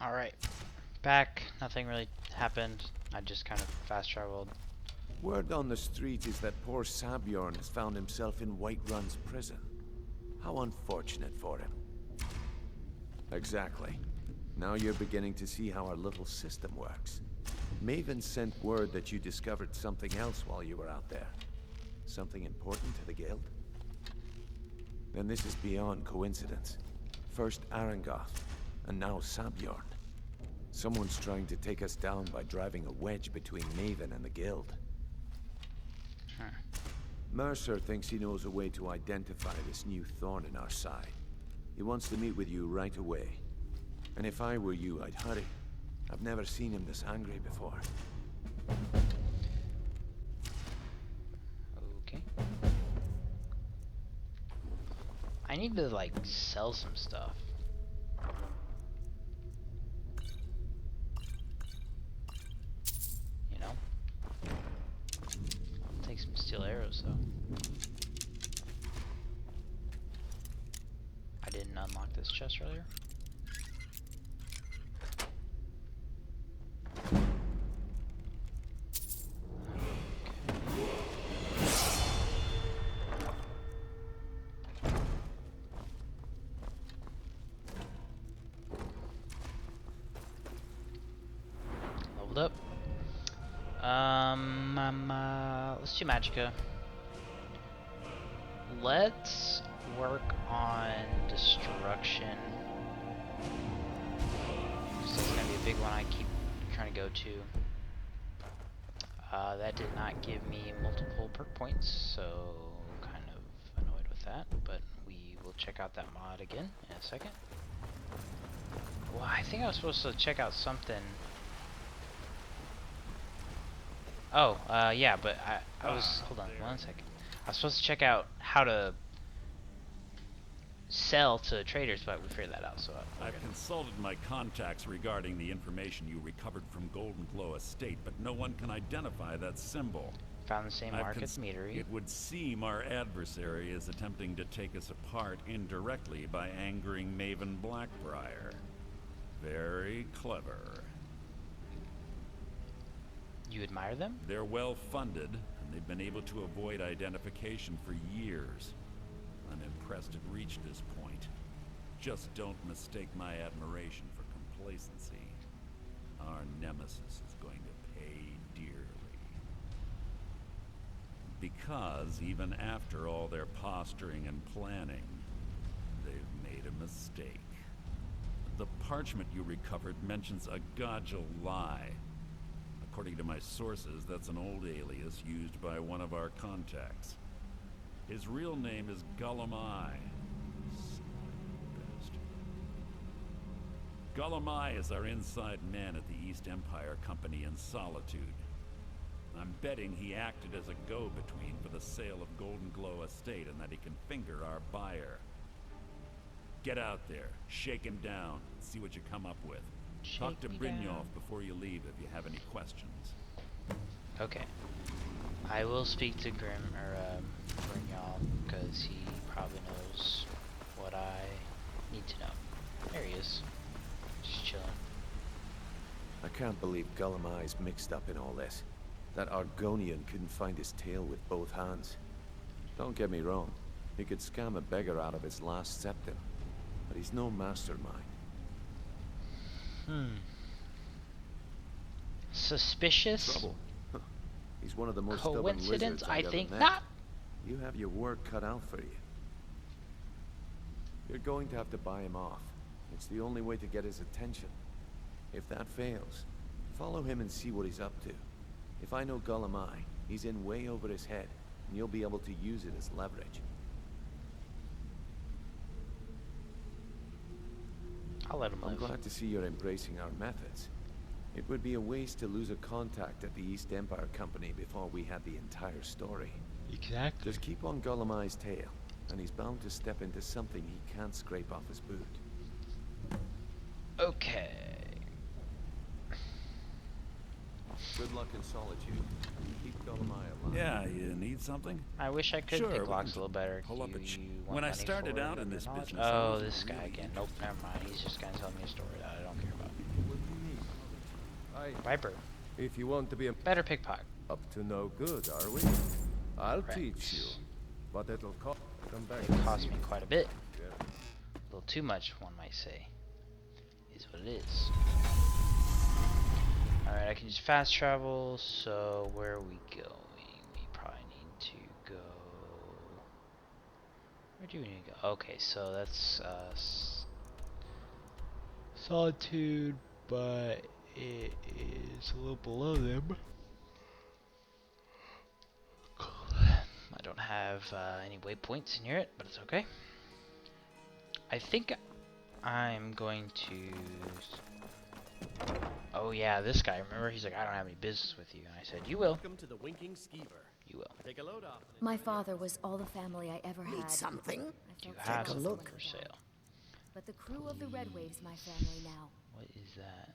Alright. Back. Nothing really happened. I just kind of fast traveled. Word on the street is that poor Sabjorn has found himself in Whiterun's prison. How unfortunate for him. Exactly. Now you're beginning to see how our little system works. Maven sent word that you discovered something else while you were out there. Something important to the guild? Then this is beyond coincidence. First Arangoth, and now Sabjorn. Someone's trying to take us down by driving a wedge between Maven and the guild. Mercer thinks he knows a way to identify this new thorn in our side. He wants to meet with you right away. And if I were you, I'd hurry. I've never seen him this angry before. Okay. I need to, like, sell some stuff. You know? I'll take some steel arrows, though. I didn't unlock this chest earlier. Leveled up. Let's do Magicka. Let's work on destruction. So that's gonna be a big one I keep trying to go to. That did not give me multiple perk points, so kind of annoyed with that, but we will check out that mod again in a second. Well, I think I was supposed to check out something. Oh, yeah, but I was, hold on, 1 second. I was supposed to check out how to sell to traders, but we figured that out, so I've consulted my contacts regarding the information you recovered from Golden Glow Estate, but no one can identify that symbol. found the same market meadery. It would seem our adversary is attempting to take us apart indirectly by angering Maven Blackbriar. Very clever. You admire them? They're well funded, and they've been able to avoid identification for years. I'm impressed it reached this point. Just don't mistake my admiration for complacency. Our nemesis is going to pay dearly. Because even after all their posturing and planning, they've made a mistake. The parchment you recovered mentions a Gajal lie. According to my sources, that's an old alias used by one of our contacts. His real name is Gullumai. Gullumai is our inside man at the East Empire Company in Solitude. I'm betting he acted as a go-between for the sale of Golden Glow Estate and that he can finger our buyer. Get out there, shake him down, and see what you come up with. Talk to Brynjolf before you leave if you have any questions. Okay. I will speak to Brynjolf, because he probably knows what I need to know. There he is. Just chilling. I can't believe Gullumai's mixed up in all this. That Argonian couldn't find his tail with both hands. Don't get me wrong. He could scam a beggar out of his last septim. But he's no mastermind. Suspicious? Trouble. Huh. He's one of the most stubborn Coincidence? lizards I I've ever think met. not. You have your work cut out for you. You're going to have to buy him off. It's the only way to get his attention. If that fails, follow him and see what he's up to. If I know Gullumai, he's in way over his head, and you'll be able to use it as leverage. I'll let him I'm live. glad to see you're embracing our methods. It would be a waste to lose a contact at the East Empire Company before we had the entire story. Exactly. Just keep on Gullumai's tail, and he's bound to step into something he can't scrape off his boot. Okay. Good luck in solitude. Keep Gullumai alive. Yeah, you need something? I wish I could Sure, pick we locks a can little better. pull up a You want When I money started for out it in or this knowledge? business, I Oh, wasn't this guy really again. Nope, never mind. He's just gonna tell me a story that I don't care about. Aye. Viper. If you want to be Better pickpocket. up to no good, are we? I'll Correct. teach you. But it'll cost. Come back. It and cost see me quite a bit. Yeah. A little too much, one might say. Is what it is. Alright, I can just fast travel, so where are we going? We probably need to go... Where do we need to go? Okay, so that's Solitude, but it is a little below them. I don't have any waypoints near it, but it's okay. I think I'm going to... Oh yeah, this guy, remember? He's like, I don't have any business with you. And I said, you will. Welcome to the Winking Skeever. You will. Take a load off. My father was all the family I ever had. Need something? I You felt have so something look. for sale. But the crew of the Red Wave's my family now. What is that?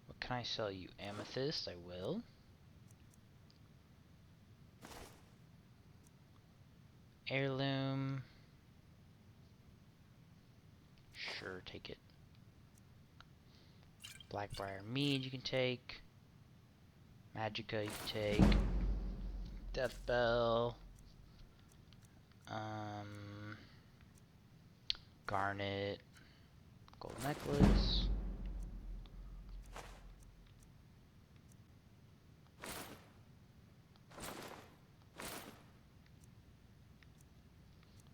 What can I sell you? Amethyst, I will. Heirloom. Sure, take it. Blackbriar Mead you can take. Magica you can take. Death Bell. Garnet. Gold necklace.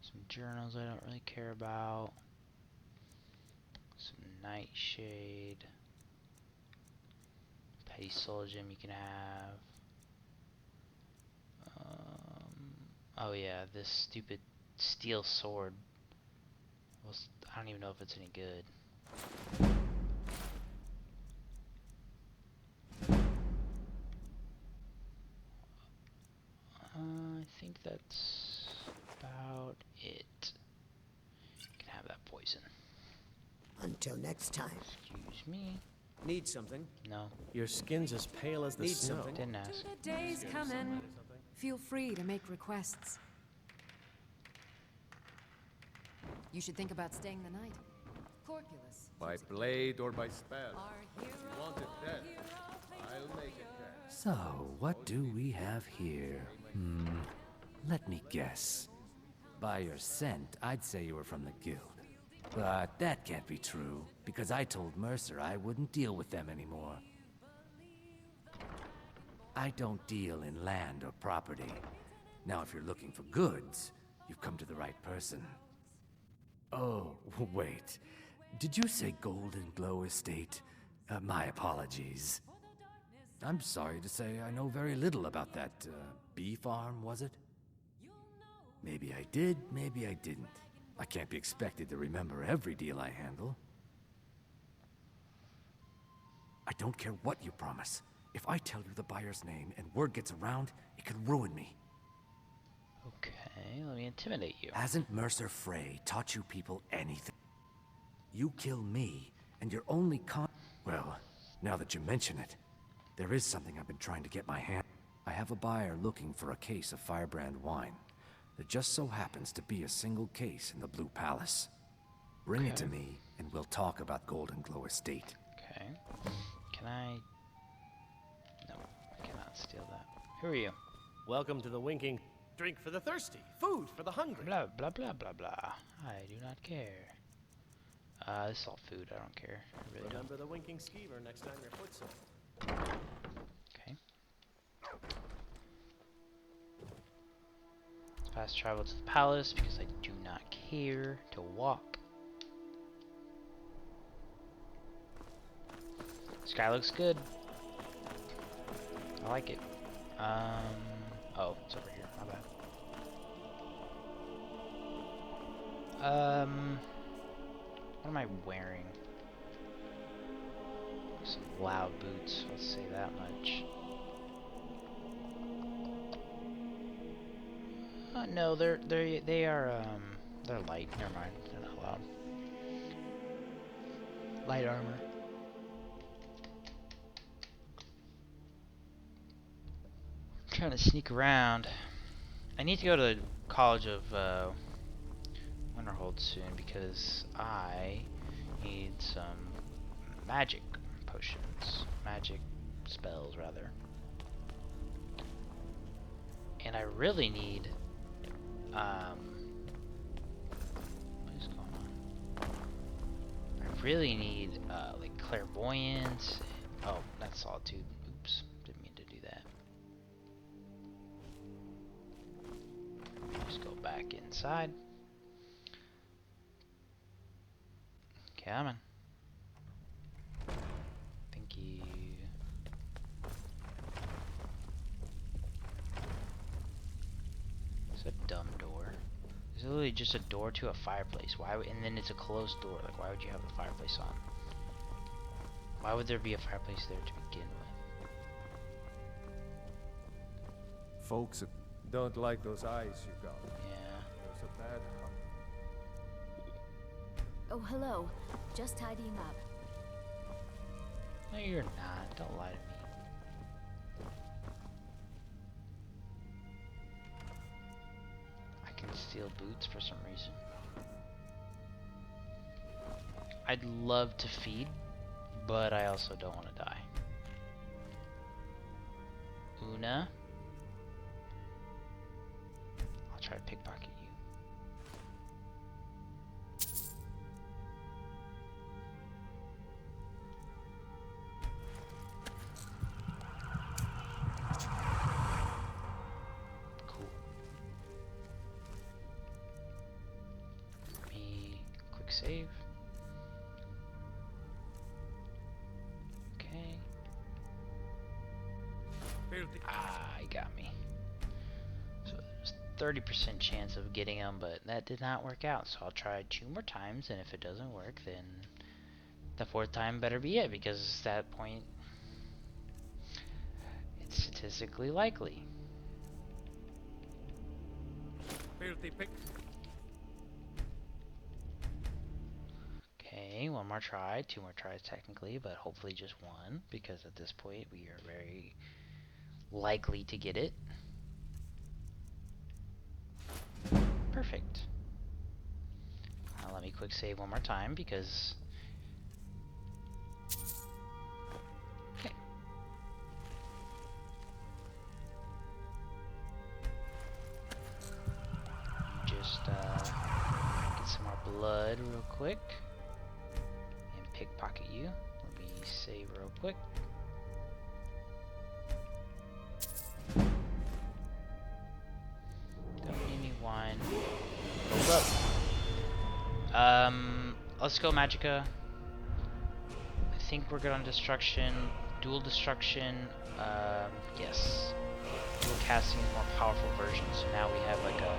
Some journals I don't really care about. Some nightshade. Petty soul gem you can have. Oh yeah, this stupid steel sword. I don't even know if it's any good. I think that's about it. You can have that poison. Until next time. Excuse me. Need something? No, Your skin's as pale as the Need snow. something? didn't ask. The day's coming. Feel free to make requests. You should think about staying the night. Corpulus. By blade or by spell. Our hero, Want it our dead? hero, I'll make it dead. So, what do we have here? Let me guess. By your scent, I'd say you were from the guild. But that can't be true, because I told Mercer I wouldn't deal with them anymore. I don't deal in land or property. Now, if you're looking for goods, you've come to the right person. Oh, wait. Did you say Golden Glow Estate? My apologies. I'm sorry to say I know very little about that, bee farm, was it? Maybe I did, maybe I didn't. I can't be expected to remember every deal I handle. I don't care what you promise. If I tell you the buyer's name and word gets around, it could ruin me. Okay, let me intimidate you. Hasn't Mercer Frey taught you people anything? You kill me, and your only Well, now that you mention it, there is something I've been trying to get my hand... I have a buyer looking for a case of Firebrand wine. There just so happens to be a single case in the Blue Palace. Bring it to me, and we'll talk about Golden Glow Estate. Okay. Can I... No, I cannot steal that. Who are you? Welcome to the Winking. Drink for the thirsty, food for the hungry. Blah, blah, blah, blah, blah. I do not care. This is all food, I don't care. I really don't. Remember the Winking Skeever next time your foot's sore. Okay. Fast travel to the palace because I do not care to walk. Sky looks good. I like it. Oh, it's over here. My bad. What am I wearing? Some loud boots. Let's say that much. No, they're light. Never mind. They're not loud. Light armor. Trying to sneak around. I need to go to College of Winterhold soon because I need some magic potions, magic spells rather, and I really need what is going on? I really need like clairvoyance. Oh, that's solitude. Oops, didn't mean to do that. Just go back inside. Come on. Thank you. It's a dumb door. It's literally just a door to a fireplace. Why? And then it's a closed door. Like, why would you have the fireplace on? Why would there be a fireplace there to begin with? Folks don't like those eyes you got. Yeah. There's a bad hunt. Oh, hello. Just tidying up. No, you're not. Don't lie to me. I can steal boots for some reason. I'd love to feed, but I also don't want to die. Una? I'll try to pickpocket you. Cool. Let me quick save. Okay. Ah, he got me. So there's 30% chance of getting him, but that did not work out. So I'll try 2 more times, and if it doesn't work, then the 4th time better be it, because at that point, it's statistically likely. Okay, 1 more try, 2 more tries technically, but hopefully just 1, because at this point we are very likely to get it. Perfect. Now let me quick save 1 more time because... Okay. Just get some more blood real quick and pickpocket you. Let me save real quick. Don't need any wine. Hold up. Let's go Magicka. I think we're good on destruction. Dual destruction. Yes. Dual casting is more powerful version, so now we have like a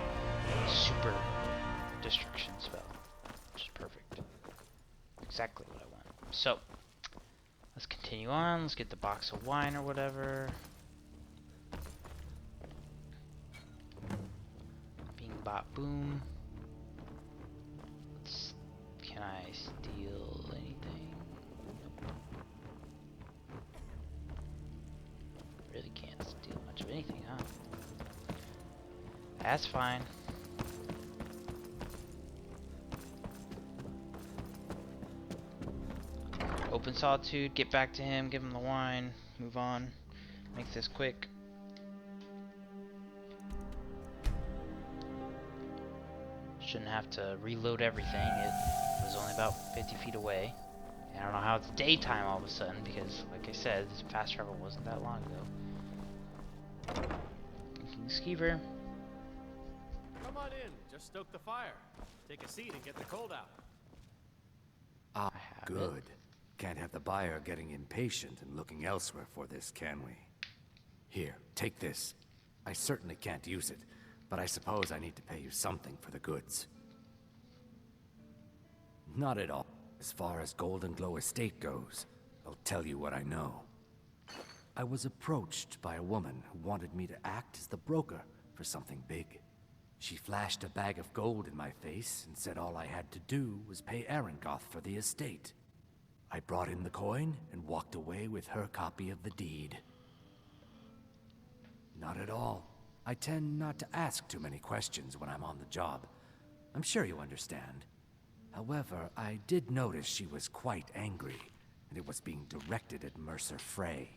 super destruction spell, which is perfect. Exactly what I want. So, let's continue on. Let's get the box of wine or whatever. Bing bop boom. Can I steal anything? Nope. Really can't steal much of anything, huh? That's fine. Open Solitude, get back to him, give him the wine, move on. Make this quick. Shouldn't have to reload everything. It was only about 50 feet away. And I don't know how it's daytime all of a sudden because, like I said, this fast travel wasn't that long ago. King Skeever. Come on in. Just stoke the fire. Take a seat and get the cold out. Ah, I have good. it. Can't have the buyer getting impatient and looking elsewhere for this, can we? Here, take this. I certainly can't use it, but I suppose I need to pay you something for the goods. Not at all. As far as Golden Glow Estate goes, I'll tell you what I know. I was approached by a woman who wanted me to act as the broker for something big. She flashed a bag of gold in my face and said all I had to do was pay Arangoth for the estate. I brought in the coin and walked away with her copy of the deed. Not at all. I tend not to ask too many questions when I'm on the job. I'm sure you understand. However, I did notice she was quite angry, and it was being directed at Mercer Frey.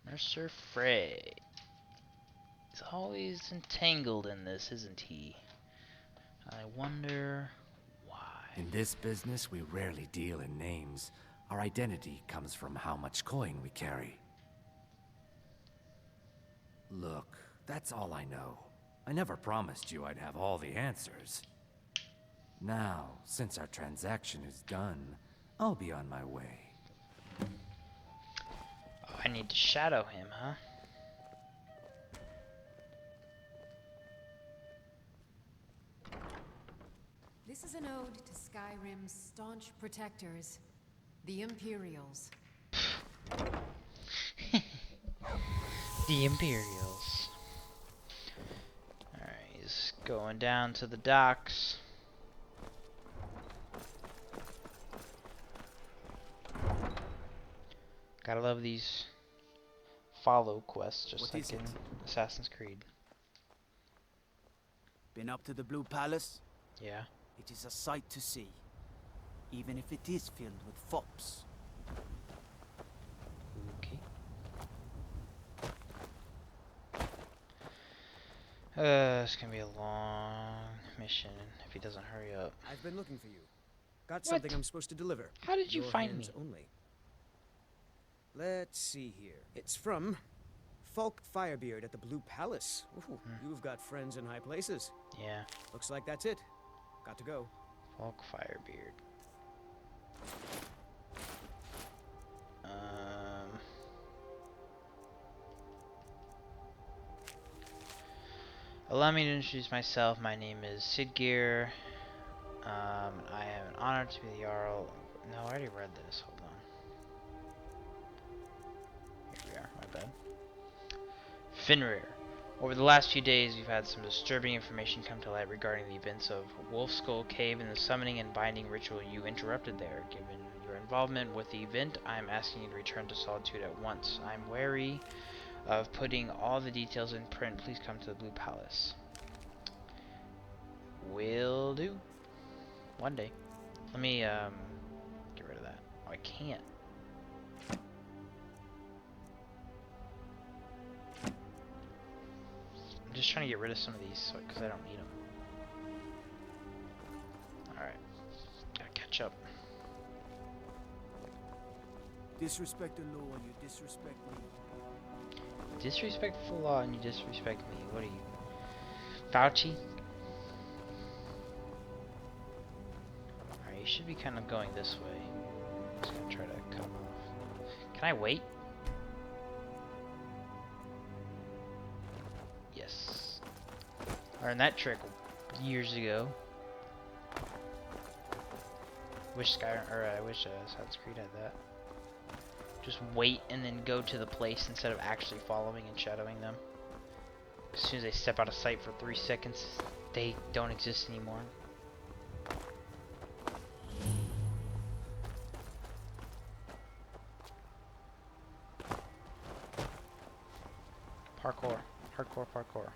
Mercer Frey. He's always entangled in this, isn't he? I wonder why. In this business, we rarely deal in names. Our identity comes from how much coin we carry. Look, that's all I know. I never promised you I'd have all the answers. Now, since our transaction is done, I'll be on my way. Oh, I need to shadow him, huh? This is an ode to Skyrim's staunch protectors, the Imperials. The Imperials. Alright, he's going down to the docks. Gotta love these follow quests, just What like is in it? Assassin's Creed. Been up to the Blue Palace? Yeah. It is a sight to see, even if it is filled with fops. Okay. It's gonna be a long mission if he doesn't hurry up. I've been looking for you. Got What? something I'm supposed to deliver. How did you Your find hands me? Only. Let's see here. It's from Falk Firebeard at the Blue Palace. Ooh, you've got friends in high places. Yeah. Looks like that's it. Got to go. Falk Firebeard. Allow me to introduce myself. My name is Sidgear. I am an honor to be the Jarl. No, I already read this. Hold on. Here we are. My bad. Fenrir. Over the last few days, we've had some disturbing information come to light regarding the events of Wolf Skull Cave and the summoning and binding ritual you interrupted there. Given your involvement with the event, I'm asking you to return to Solitude at once. I'm wary of putting all the details in print. Please come to the Blue Palace. Will do. One day. Let me get rid of that. Oh, I can't. I'm just trying to get rid of some of these because I don't need them. Alright. Gotta catch up. Disrespect the law, you disrespect me. Disrespect the law and you disrespect me. What are you? Fauci? Alright, you should be kind of going this way. I'm just gonna try to cut him off. Can I wait? Yes. Learned that trick years ago. Wish Skyrim, or I wish Assassin's Creed had that. Just wait and then go to the place instead of actually following and shadowing them. As soon as they step out of sight for 3 seconds, they don't exist anymore. Parkour. Hardcore parkour.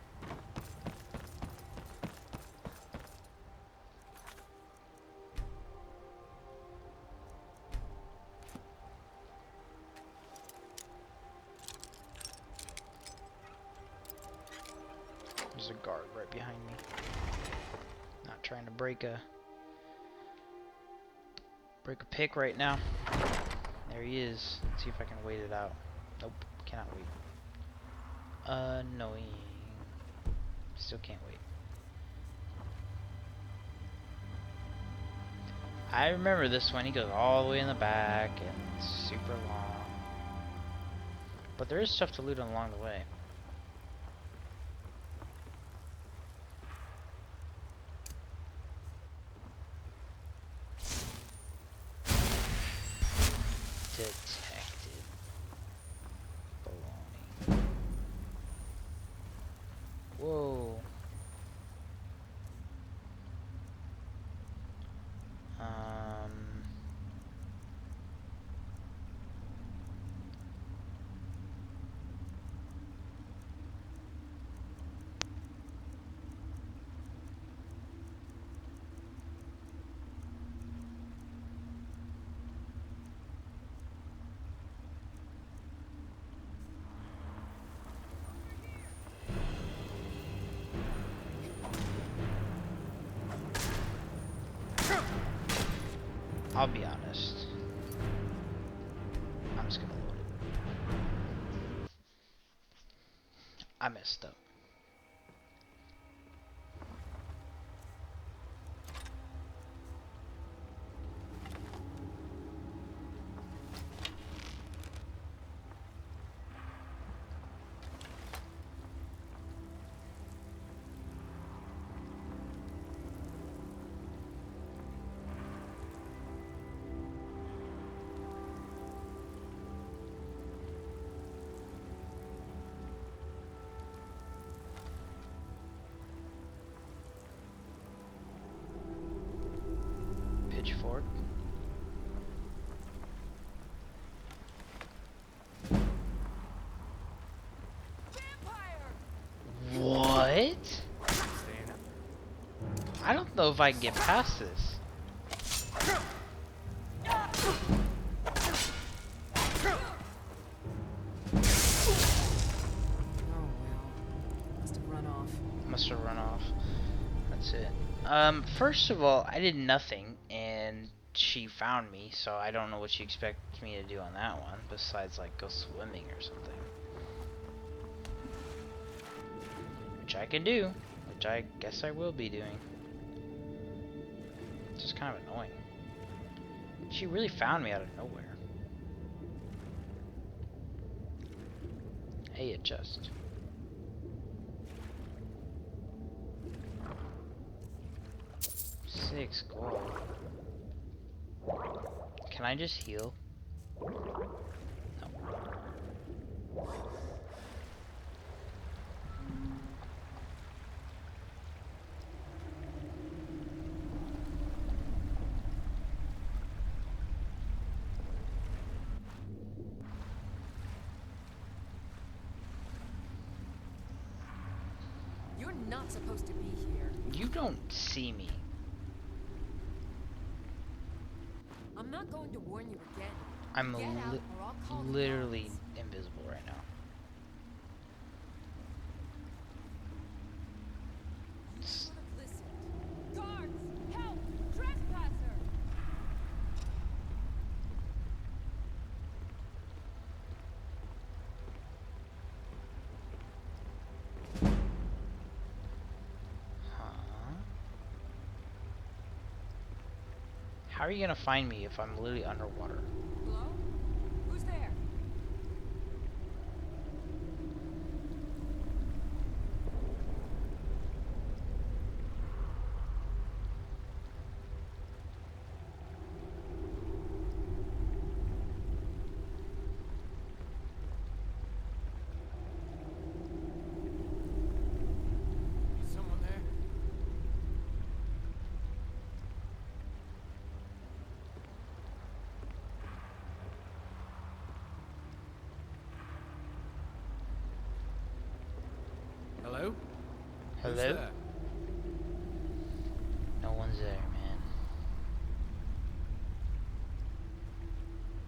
There's a guard right behind me. Not trying to break a pick right now. There he is. Let's see if I can wait it out. Nope, cannot wait. Annoying. Still can't wait. I remember this one. He goes all the way in the back and it's super long. But there is stuff to loot along the way. Detected. Baloney. Whoa. I'll be honest. I'm just gonna load it. I messed up. Pitchfork. What? I don't know if I can get past this. Must have run off. That's it. First of all, I did nothing, and she found me, so I don't know what she expects me to do on that one, besides, like, go swimming or something. Which I can do, which I guess I will be doing. It's just kind of annoying. She really found me out of nowhere. Hey, adjust. $6 gold. Can I just heal? No. You're not supposed to be here. You don't see me. I'm not going to warn you again. I'm Get out or I'll call the literally guards. invisible right now. You should have listened. Guards! Help! Trespasser! Huh? How are you gonna find me if I'm literally underwater? Hello? Who's there? Is someone there? Hello? Who's Hello? there? No one's there, man.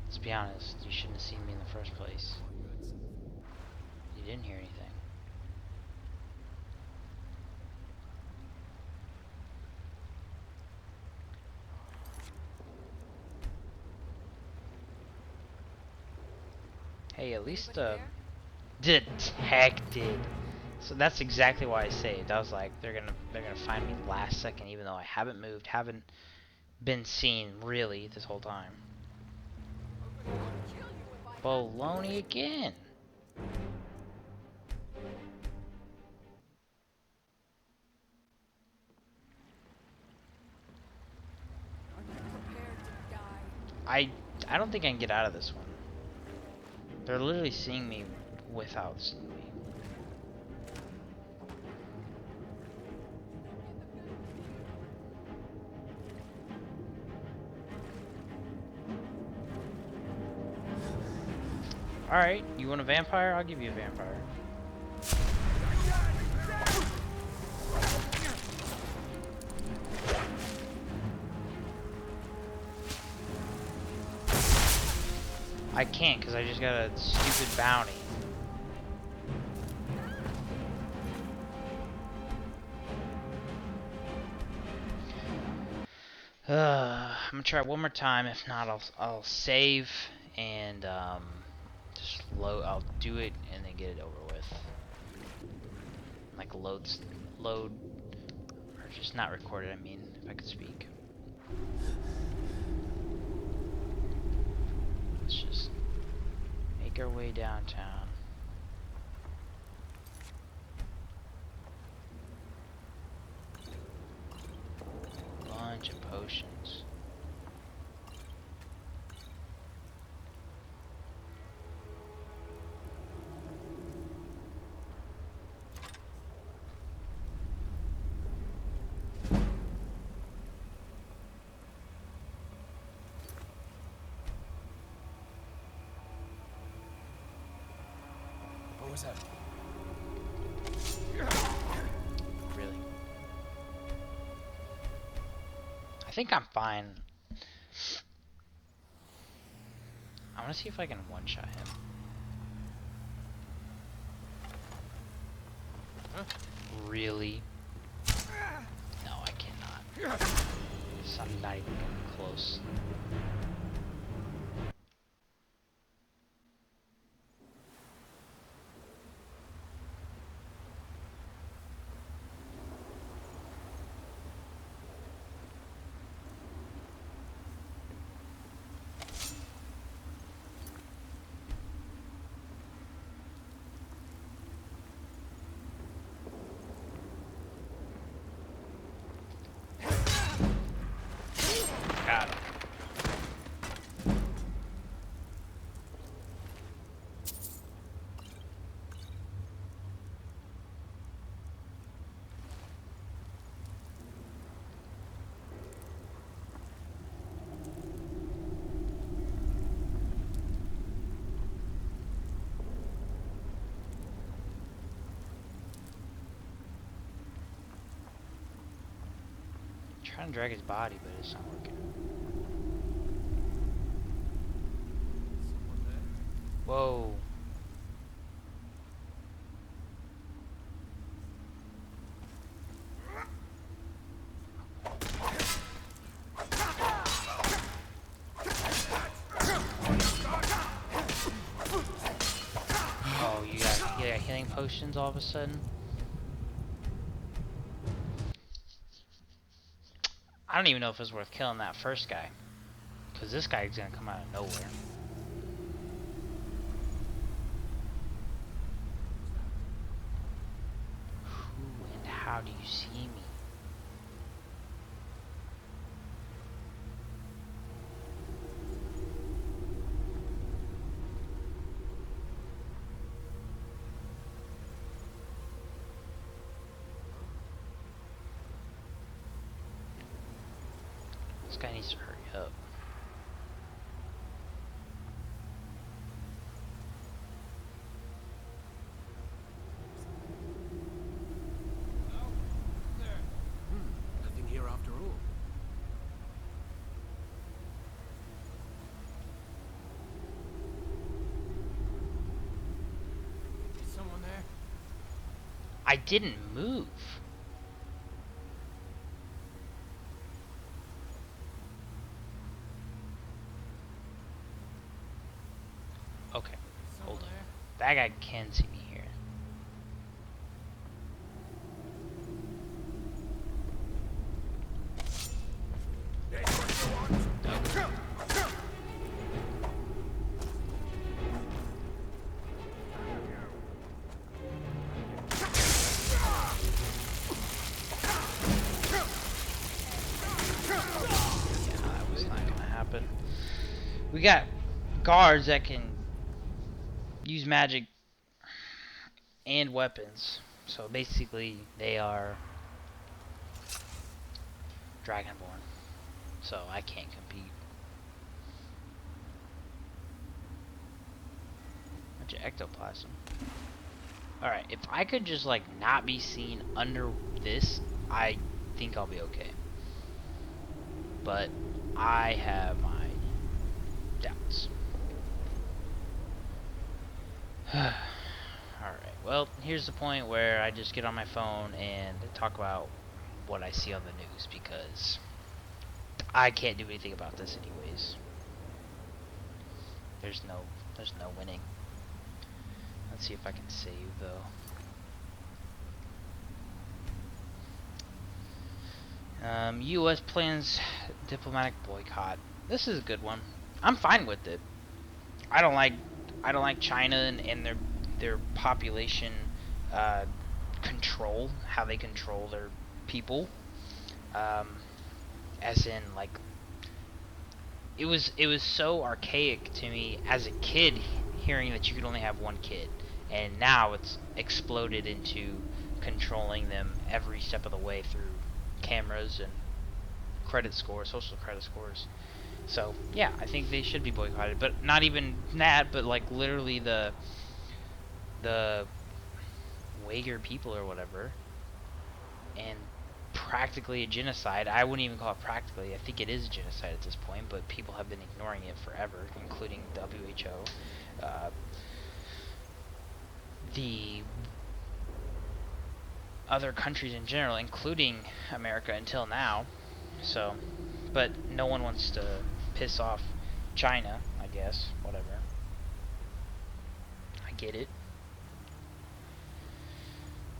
Let's be honest, you shouldn't have seen me in the first place. You didn't hear anything. Hey, at least Anybody there? detected. So that's exactly why I saved. I was like, they're gonna find me last second, even though I haven't moved, haven't been seen really this whole time. Baloney again. Are you prepared to die? I don't think I can get out of this one. They're literally seeing me without seeing me. Alright, you want a vampire? I'll give you a vampire. I can't because I just got a stupid bounty. I'm gonna try one more time. If not, I'll save and just load. I'll do it and then get it over with. Like load, or just not record it. I mean, if I could speak. Let's just make our way downtown. Bunch of potions. What was that? Really? I think I'm fine. I want to see if I can one-shot him. Huh? Really? No, I cannot. So I'm not even getting close. Got him. Trying to drag his body, but it's not working. Someone there? Whoa. Oh, you got healing potions all of a sudden? I don't even know if it's worth killing that first guy. Because this guy's gonna come out of nowhere. Who and how do you see me? This guy needs to hurry up. Nothing here after all. Is someone there? I didn't move. Okay, hold on. That guy can see me here. That was not gonna happen. We got guards that can use magic and weapons. So basically, they are Dragonborn. So I can't compete. Bunch of ectoplasm. Alright, if I could just like not be seen under this, I think I'll be okay. But I have my doubts. Alright, well, here's the point where I just get on my phone and talk about what I see on the news, because I can't do anything about this anyways. There's no winning. Let's see if I can save though. U.S. plans diplomatic boycott. This is a good one. I'm fine with it. I don't like China and their population control, how they control their people. As in, like, it was so archaic to me as a kid hearing that you could only have one kid, and now it's exploded into controlling them every step of the way through cameras and credit scores, social credit scores. So yeah, I think they should be boycotted, but not even that, but like literally the Uyghur people or whatever, and practically a genocide. I wouldn't even call it practically. I think it is a genocide at this point, but people have been ignoring it forever, including WHO, the other countries in general, including America until now. So, but no one wants to piss off China, I guess. Whatever. I get it.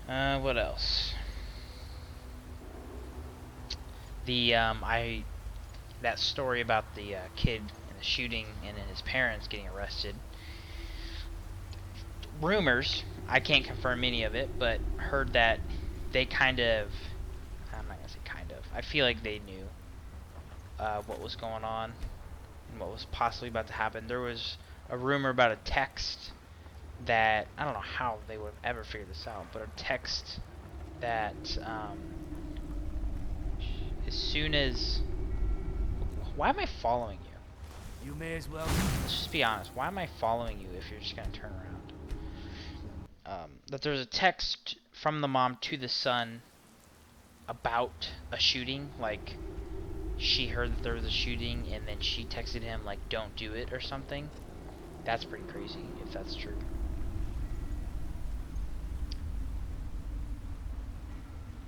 What else? That story about the kid and the shooting and then his parents getting arrested. Rumors, I can't confirm any of it, but heard that they kind of, I'm not gonna say kind of, I feel like they knew what was going on and what was possibly about to happen. There was a rumor about a text that, I don't know how they would have ever figured this out, but a text that as soon as, why am I following you? You may as well. Let's just be honest. Why am I following you if you're just gonna turn around? That there's a text from the mom to the son about a shooting. Like, she heard that there was a shooting, and then she texted him like, "Don't do it" or something. That's pretty crazy if that's true.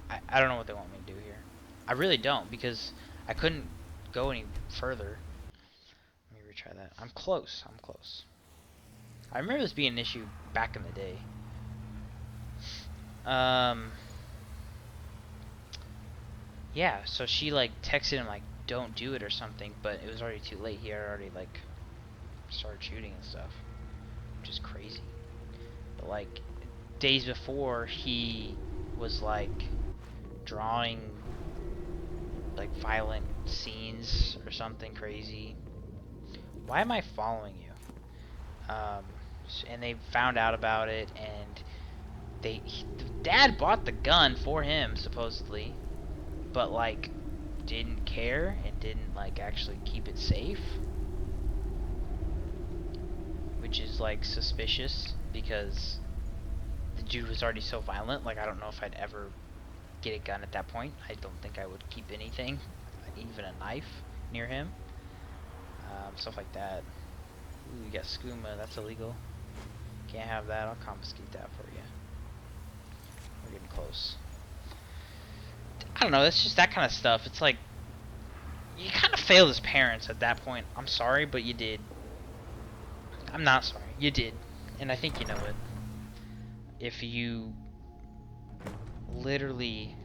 I don't know what they want me to do here. I really don't, because I couldn't go any further. Let me retry that. I'm close. I'm close. I remember this being an issue back in the day. Yeah, so she like texted him like, "Don't do it" or something, but it was already too late. He had already like started shooting and stuff, which is crazy. But like days before, he was like drawing like violent scenes or something crazy. Why am I following you? And they found out about it, and the dad bought the gun for him supposedly, but like didn't care and didn't like actually keep it safe, which is like suspicious because the dude was already so violent. Like, I don't know if I'd ever get a gun at that point. I don't think I would keep anything, even a knife, near him. Stuff like that. Ooh, you got skooma, that's illegal. Can't have that. I'll confiscate that for you. We're getting close. I don't know, that's just that kind of stuff. It's like, you kind of failed as parents at that point. I'm sorry, but you did. I'm not sorry. You did. And I think you know it. If you literally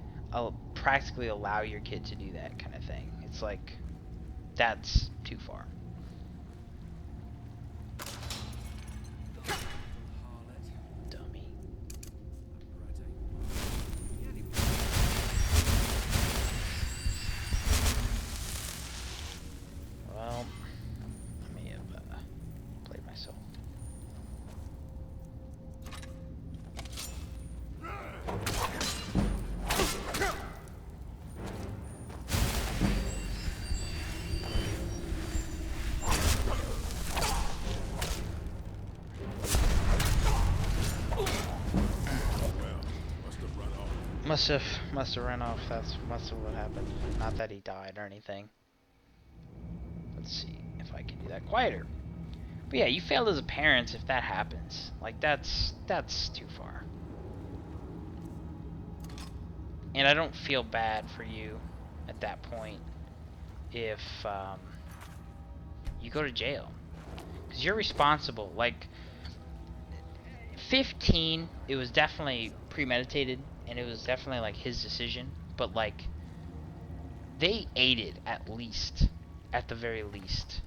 practically allow your kid to do that kind of thing, it's like, that's too far. Dummy. Well, I may have played myself. Must have run off. Must have what happened. Not that he died or anything. Let's see if I can do that quieter. But yeah, you failed as a parent if that happens. Like, that's too far. And I don't feel bad for you at that point. if you go to jail. Because you're responsible. Like, 15, it was definitely premeditated, and it was definitely, like, his decision. But, like, they aided, at least. At the very least.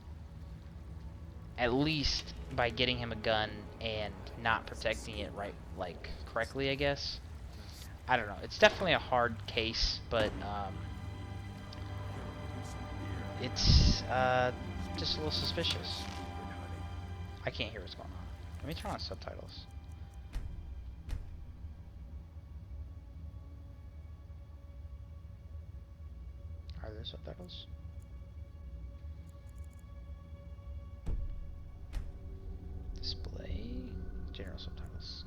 At least by getting him a gun and not protecting it right, like, correctly, I guess. I don't know. It's definitely a hard case, but, it's, just a little suspicious. I can't hear what's going on. Let me turn on subtitles. Are there subtitles? Display. General subtitles.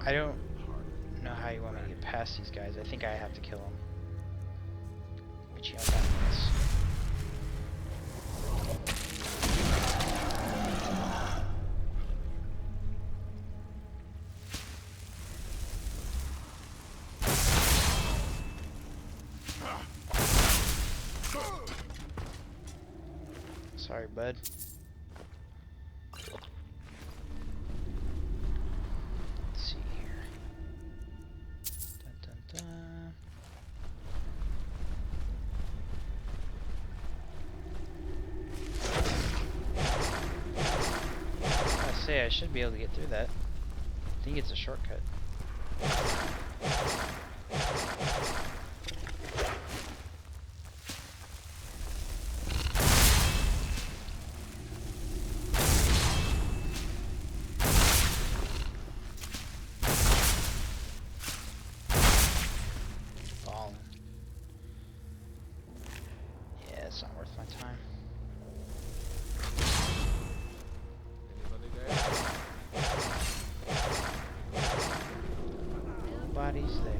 I don't know how you want me to get past these guys. I think I have to kill them. But you know what that means. Sorry, bud. Let's see here. Dun, dun, dun. I say I should be able to get through that. I think it's a shortcut. Fallen. Yeah, it's not worth my time. Nobody's there.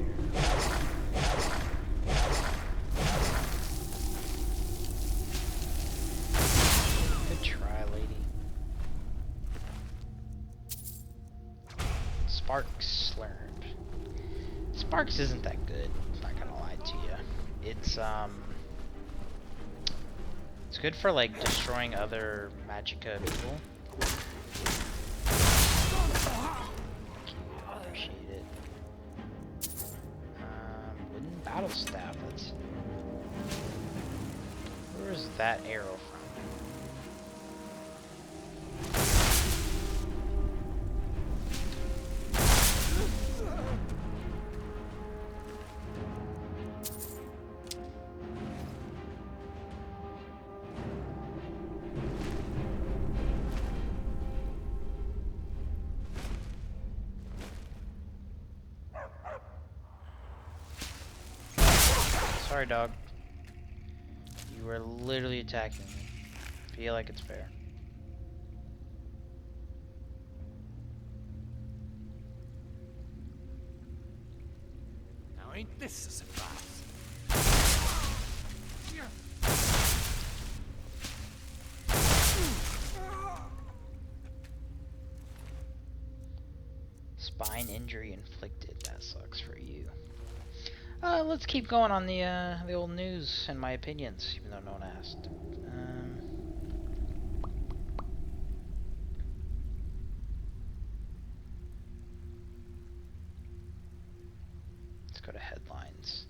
Good try, lady. Sparks learned. Sparks isn't that good, I'm not gonna lie to you. It's good for, like, destroying other Magicka people. Thank you, I appreciate it. Wooden battle staff, let's see. Where is that arrow from? Sorry, dog. You were literally attacking me. Feel like it's fair. Now ain't this a surprise? Spine injury inflicted. That sucks for you. Let's keep going on the old news and my opinions, even though no one asked. Let's go to headlines.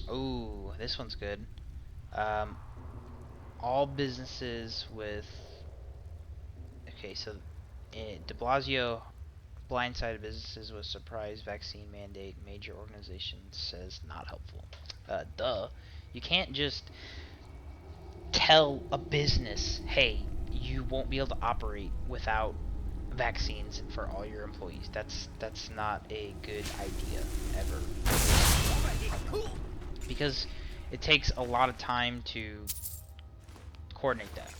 Oh, this one's good. All businesses with. Okay, so de Blasio blindsided businesses with surprise vaccine mandate. Major organization says not helpful. Duh. You can't just tell a business, hey, you won't be able to operate without vaccines for all your employees. That's not a good idea ever. Because it takes a lot of time to coordinate that.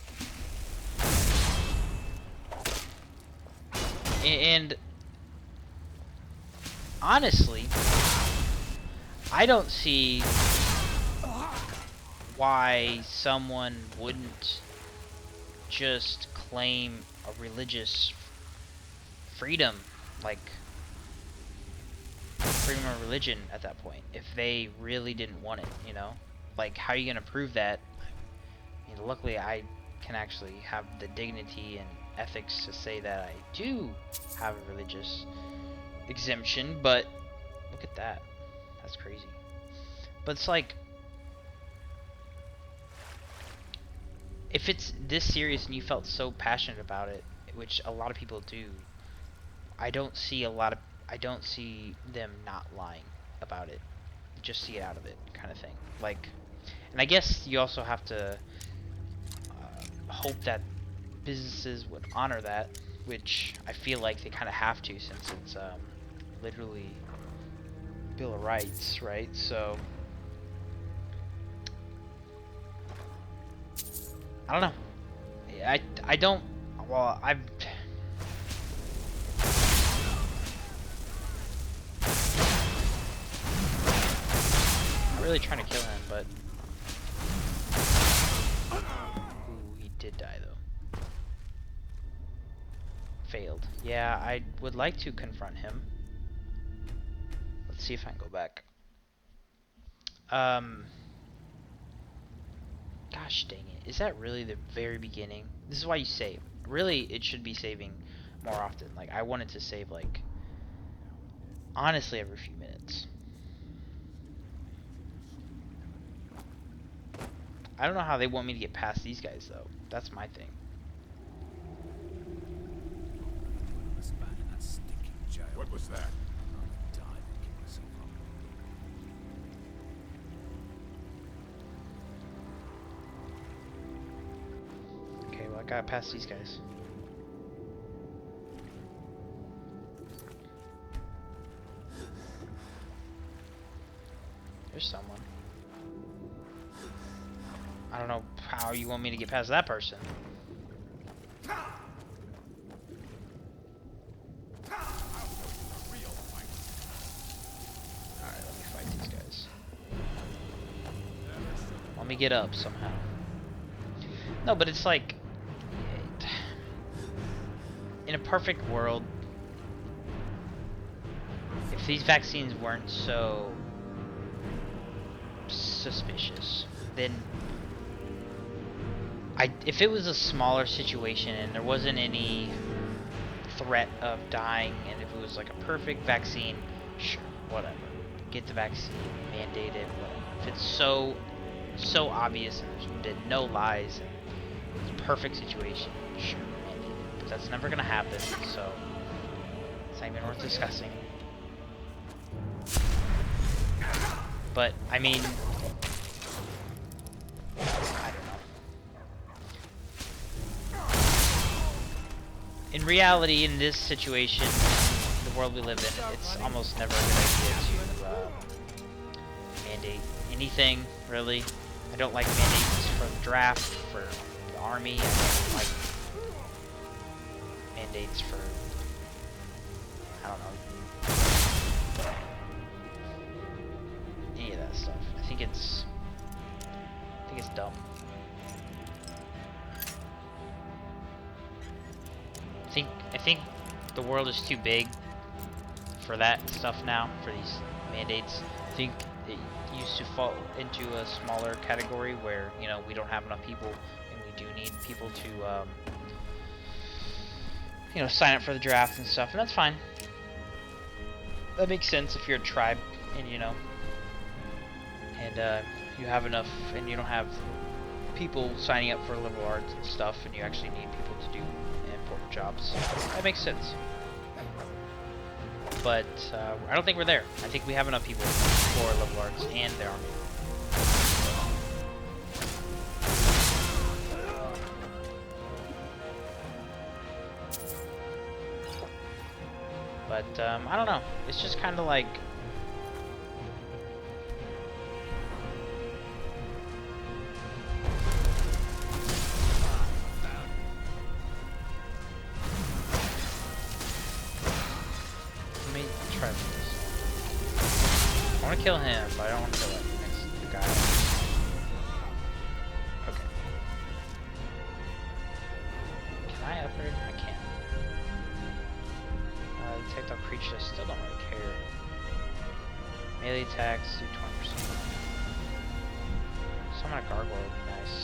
And honestly, I don't see why someone wouldn't just claim a religious freedom, like freedom of religion at that point, if they really didn't want it, you know? Like, how are you gonna prove that? I mean, luckily I can actually have the dignity and ethics to say that I do have a religious exemption, but look at that. That's crazy. But it's like, if it's this serious and you felt so passionate about it, which a lot of people do, I don't see them not lying about it. Just see it out of it, kind of thing. Like, and I guess you also have to hope that businesses would honor that, which I feel like they kind of have to, since it's literally Bill of Rights, right? So I don't know. I don't. Well, I'm really trying to kill him, but ooh, he did die though. Failed. Yeah, I would like to confront him. Let's see if I can go back. Gosh dang it. Is that really the very beginning? This is why you save. Really, it should be saving more often. Like, I wanted to save, like, honestly, every few minutes. I don't know how they want me to get past these guys, though. That's my thing. What was that? Okay, well, I gotta pass these guys. There's someone. I don't know how you want me to get past that person. Alright, let me fight these guys. Let me get up somehow. No, but it's like, in a perfect world, if these vaccines weren't so suspicious, then if it was a smaller situation and there wasn't any threat of dying, and if it was like a perfect vaccine, sure, whatever. Get the vaccine, mandate it, whatever. If it's so obvious and there's been no lies and it's a perfect situation, sure, mandate it. But that's never gonna happen, so it's not even worth discussing. But I mean, in reality, in this situation, the world we live in, it's almost never a good idea to mandate anything, really. I don't like mandates for the draft, for the army. I don't like mandates for, I don't know, any of that stuff. I think it's dumb. I think the world is too big for that stuff now, for these mandates. I think it used to fall into a smaller category where, you know, we don't have enough people and we do need people to, you know, sign up for the draft and stuff, and that's fine. That makes sense if you're a tribe and, you know, and you have enough and you don't have people signing up for liberal arts and stuff, and you actually need people to do important jobs. That makes sense. But I don't think we're there. I think we have enough people for liberal arts and their army. But I don't know. It's just kind of like, kill him, but I don't want to kill that next the guy. Okay. Can I upgrade? I can. Detect all creatures. I still don't really care. Melee attacks do 20%. Summon a gargoyle would be nice.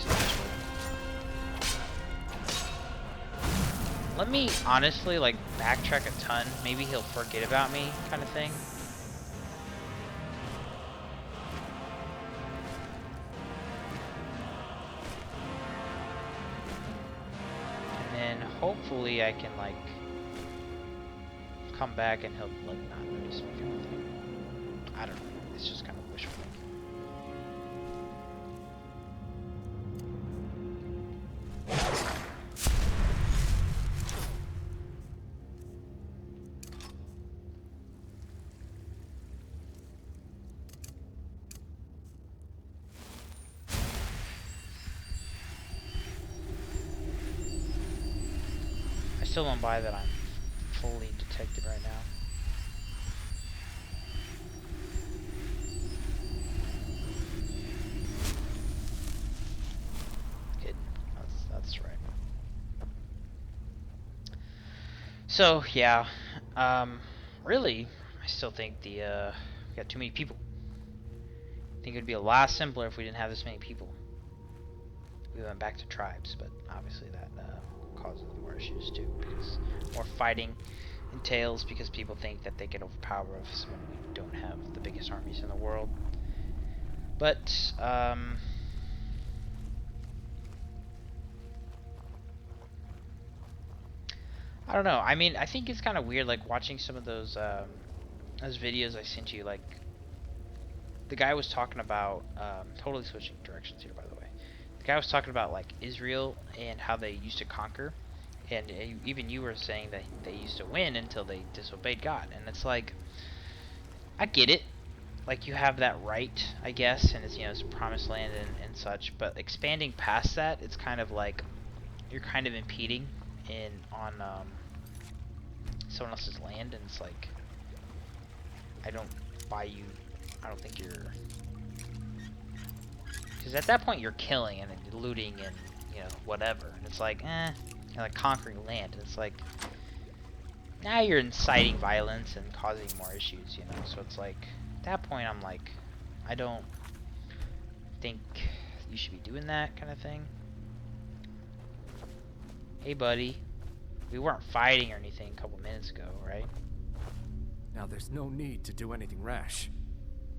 Let me honestly like backtrack a ton. Maybe he'll forget about me, kind of thing. And then hopefully I can like come back and he'll like not notice me, kind of thing. I don't know. It's just kind of wishful thinking. I still don't buy that I'm fully detected right now. Hidden. That's right. So yeah, really, I still think we got too many people. I think it would be a lot simpler if we didn't have this many people. We went back to tribes, but obviously that causes more issues too, because more fighting entails because people think that they can overpower us when we don't have the biggest armies in the world. But I don't know. I mean, I think it's kind of weird, like watching some of those videos I sent you. Like the guy was talking about totally switching directions here, by the way. The guy was talking about like Israel and how they used to conquer, and even you were saying that they used to win until they disobeyed God, and it's like, I get it, like you have that right, I guess, and it's, you know, it's promised land and such, but expanding past that, it's kind of like you're kind of impeding on someone else's land, and it's like, I don't buy you. I don't think you're, because at that point you're killing and looting and, you know, whatever, and it's like, you're like conquering land, and it's like, now you're inciting violence and causing more issues, you know. So it's like, at that point I'm like, I don't think you should be doing that kind of thing. Hey buddy, we weren't fighting or anything a couple minutes ago, right? Now there's no need to do anything rash.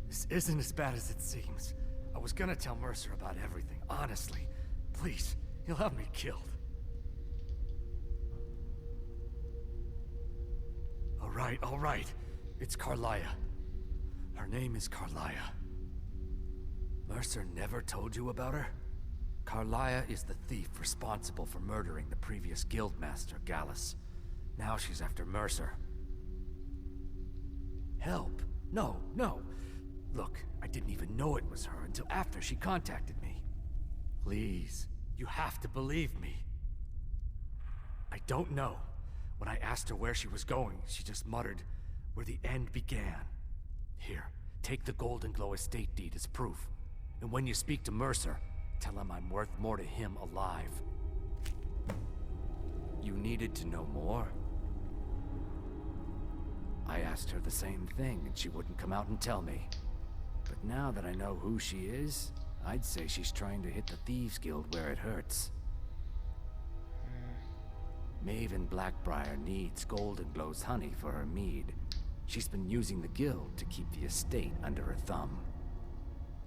This isn't as bad as it seems. I was gonna tell Mercer about everything, honestly. Please, he'll have me killed. All right. It's Carlia. Her name is Carlia. Mercer never told you about her? Carlia is the thief responsible for murdering the previous guildmaster, Gallus. Now she's after Mercer. Help? No. Look, I didn't even know it was her until after she contacted me. Please, you have to believe me. I don't know. When I asked her where she was going, she just muttered, "Where the end began." Here, take the Golden Glow estate deed as proof. And when you speak to Mercer, tell him I'm worth more to him alive. You needed to know more? I asked her the same thing, and she wouldn't come out and tell me. But now that I know who she is, I'd say she's trying to hit the Thieves Guild where it hurts. Maven Blackbriar needs Golden Glow's honey for her mead. She's been using the guild to keep the estate under her thumb.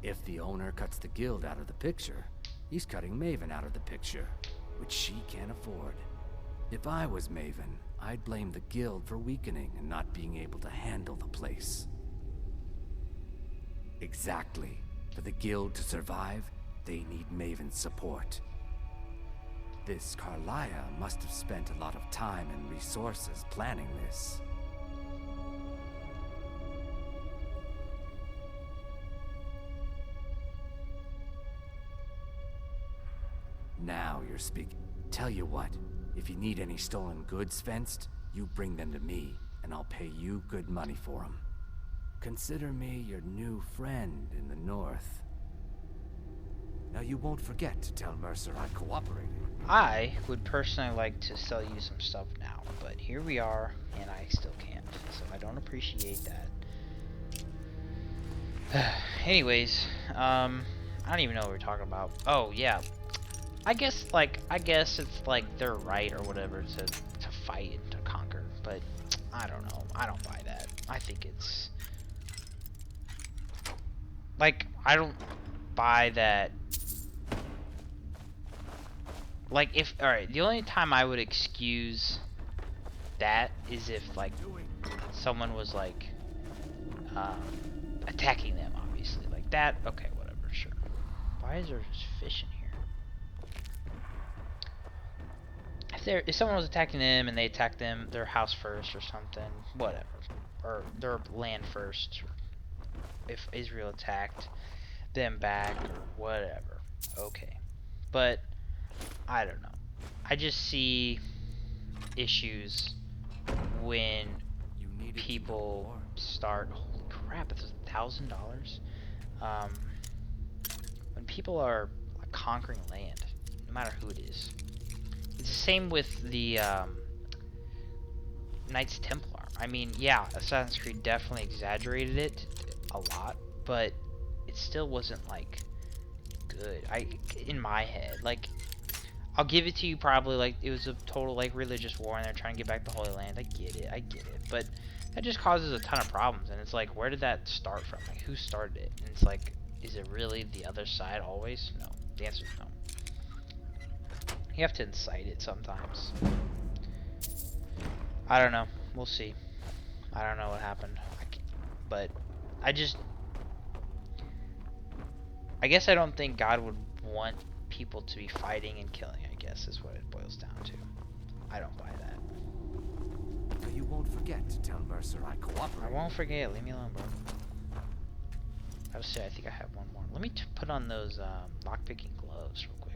If the owner cuts the guild out of the picture, he's cutting Maven out of the picture, which she can't afford. If I was Maven, I'd blame the guild for weakening and not being able to handle the place. Exactly. For the guild to survive, they need Maven's support. This Carlia must have spent a lot of time and resources planning this. Now you're speaking. Tell you what, if you need any stolen goods fenced, you bring them to me, and I'll pay you good money for them. consider me your new friend in the north. Now you won't forget to tell Mercer I cooperated. I would personally like to sell you some stuff now, but here we are, and I still can't, so I don't appreciate that. Anyways, I don't even know what we're talking about. Oh, yeah. I guess it's like they're right or whatever to fight and to conquer, but I don't know. I don't buy that. I think it's like I don't buy that. Like if alright, the only time I would excuse that is if like someone was like attacking them, obviously. Like that, okay, whatever, sure. Why is there just fish in here? If someone was attacking them and they attacked their house first or something, whatever. Or their land first. If Israel attacked them back or whatever. Okay. But I don't know. I just see issues when people start. Holy crap! It's $1,000. When people are conquering land, no matter who it is. It's the same with the Knights Templar. I mean, yeah, Assassin's Creed definitely exaggerated it a lot, but it still wasn't like good. In my head, like. I'll give it to you probably like it was a total like religious war and they're trying to get back the Holy Land. I get it. But that just causes a ton of problems and it's like where did that start from? Like who started it? And it's like is it really the other side always? No. The answer is no. You have to incite it sometimes. I don't know. We'll see. I don't know what happened. But I guess I don't think God would want people to be fighting and killing, I guess, is what it boils down to. I don't buy that. Now you won't forget to tell Mercer I cooperate. I won't forget. Leave me alone, bro. I would say I think I have one more. Let me put on those lockpicking gloves real quick.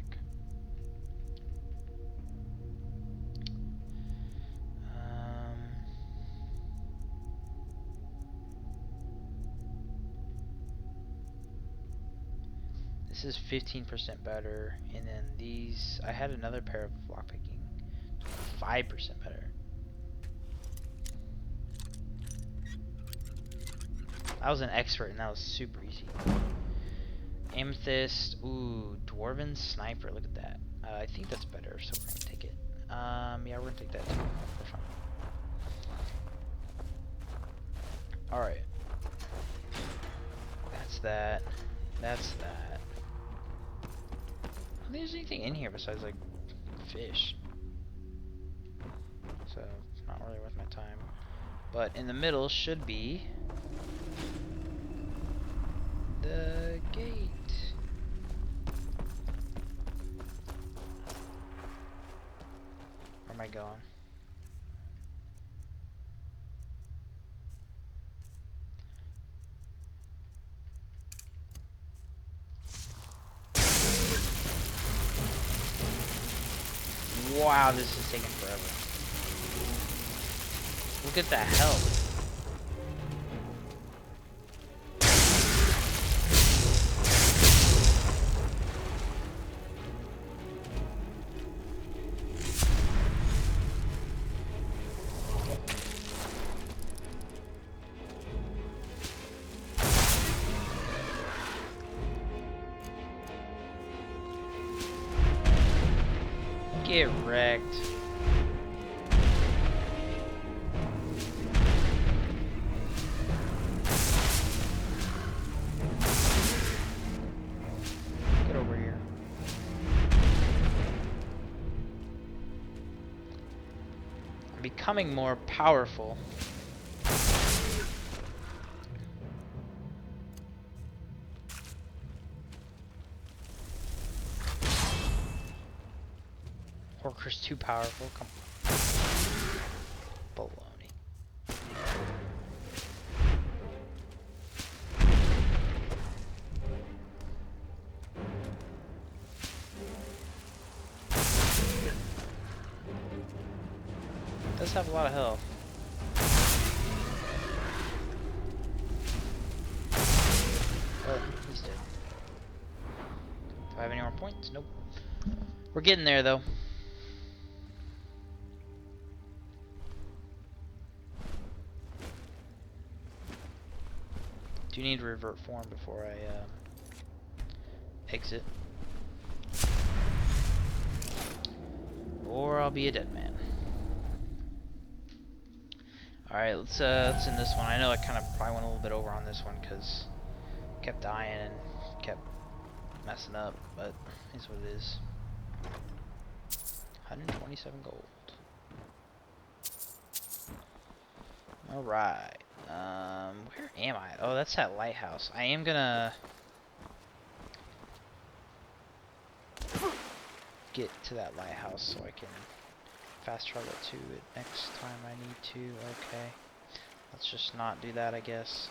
This is 15% better, and then these, I had another pair of lockpicking, 5% better. I was an expert, and that was super easy. Amethyst, ooh, Dwarven Sniper, look at that. I think that's better, so we're gonna take it. Yeah, we're gonna take that too. We're fine. Alright. That's that. That's that. I don't think there's anything in here besides like fish, so it's not really worth my time. But in the middle should be the gate. Where am I going? Wow, this is taking forever. Look at that health. Get wrecked. Get over here. I'm becoming more powerful. Orcra's too powerful. Come on. Baloney. Does have a lot of health. Nope. We're getting there though. Do need to revert form before I exit, or I'll be a dead man. All right, let's end this one. I know I kind of probably went a little bit over on this one because kept dying and kept messing up, but it's what it is. 127 gold. All right. Where am I? Oh, that's that lighthouse. I am gonna get to that lighthouse so I can fast travel to it next time I need to. Okay. Let's just not do that, I guess.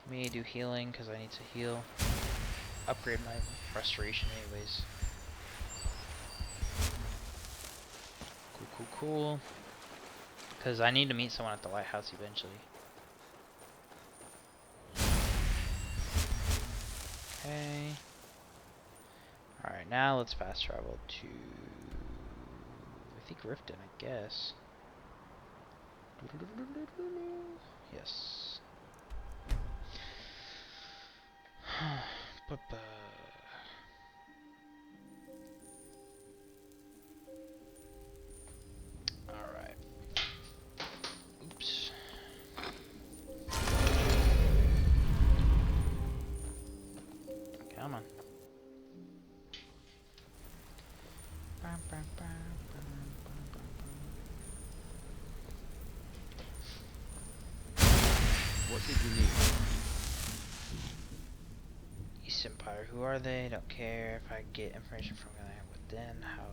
Let me do healing because I need to heal. Upgrade my restoration anyways. Cool, cool, cool. Because I need to meet someone at the lighthouse eventually. Okay. Alright, now let's fast travel to... I think Riften, I guess. Yes. Alright. Oops. Come on. What did you need? East Empire, who are they? Don't care if I get information from them within. How?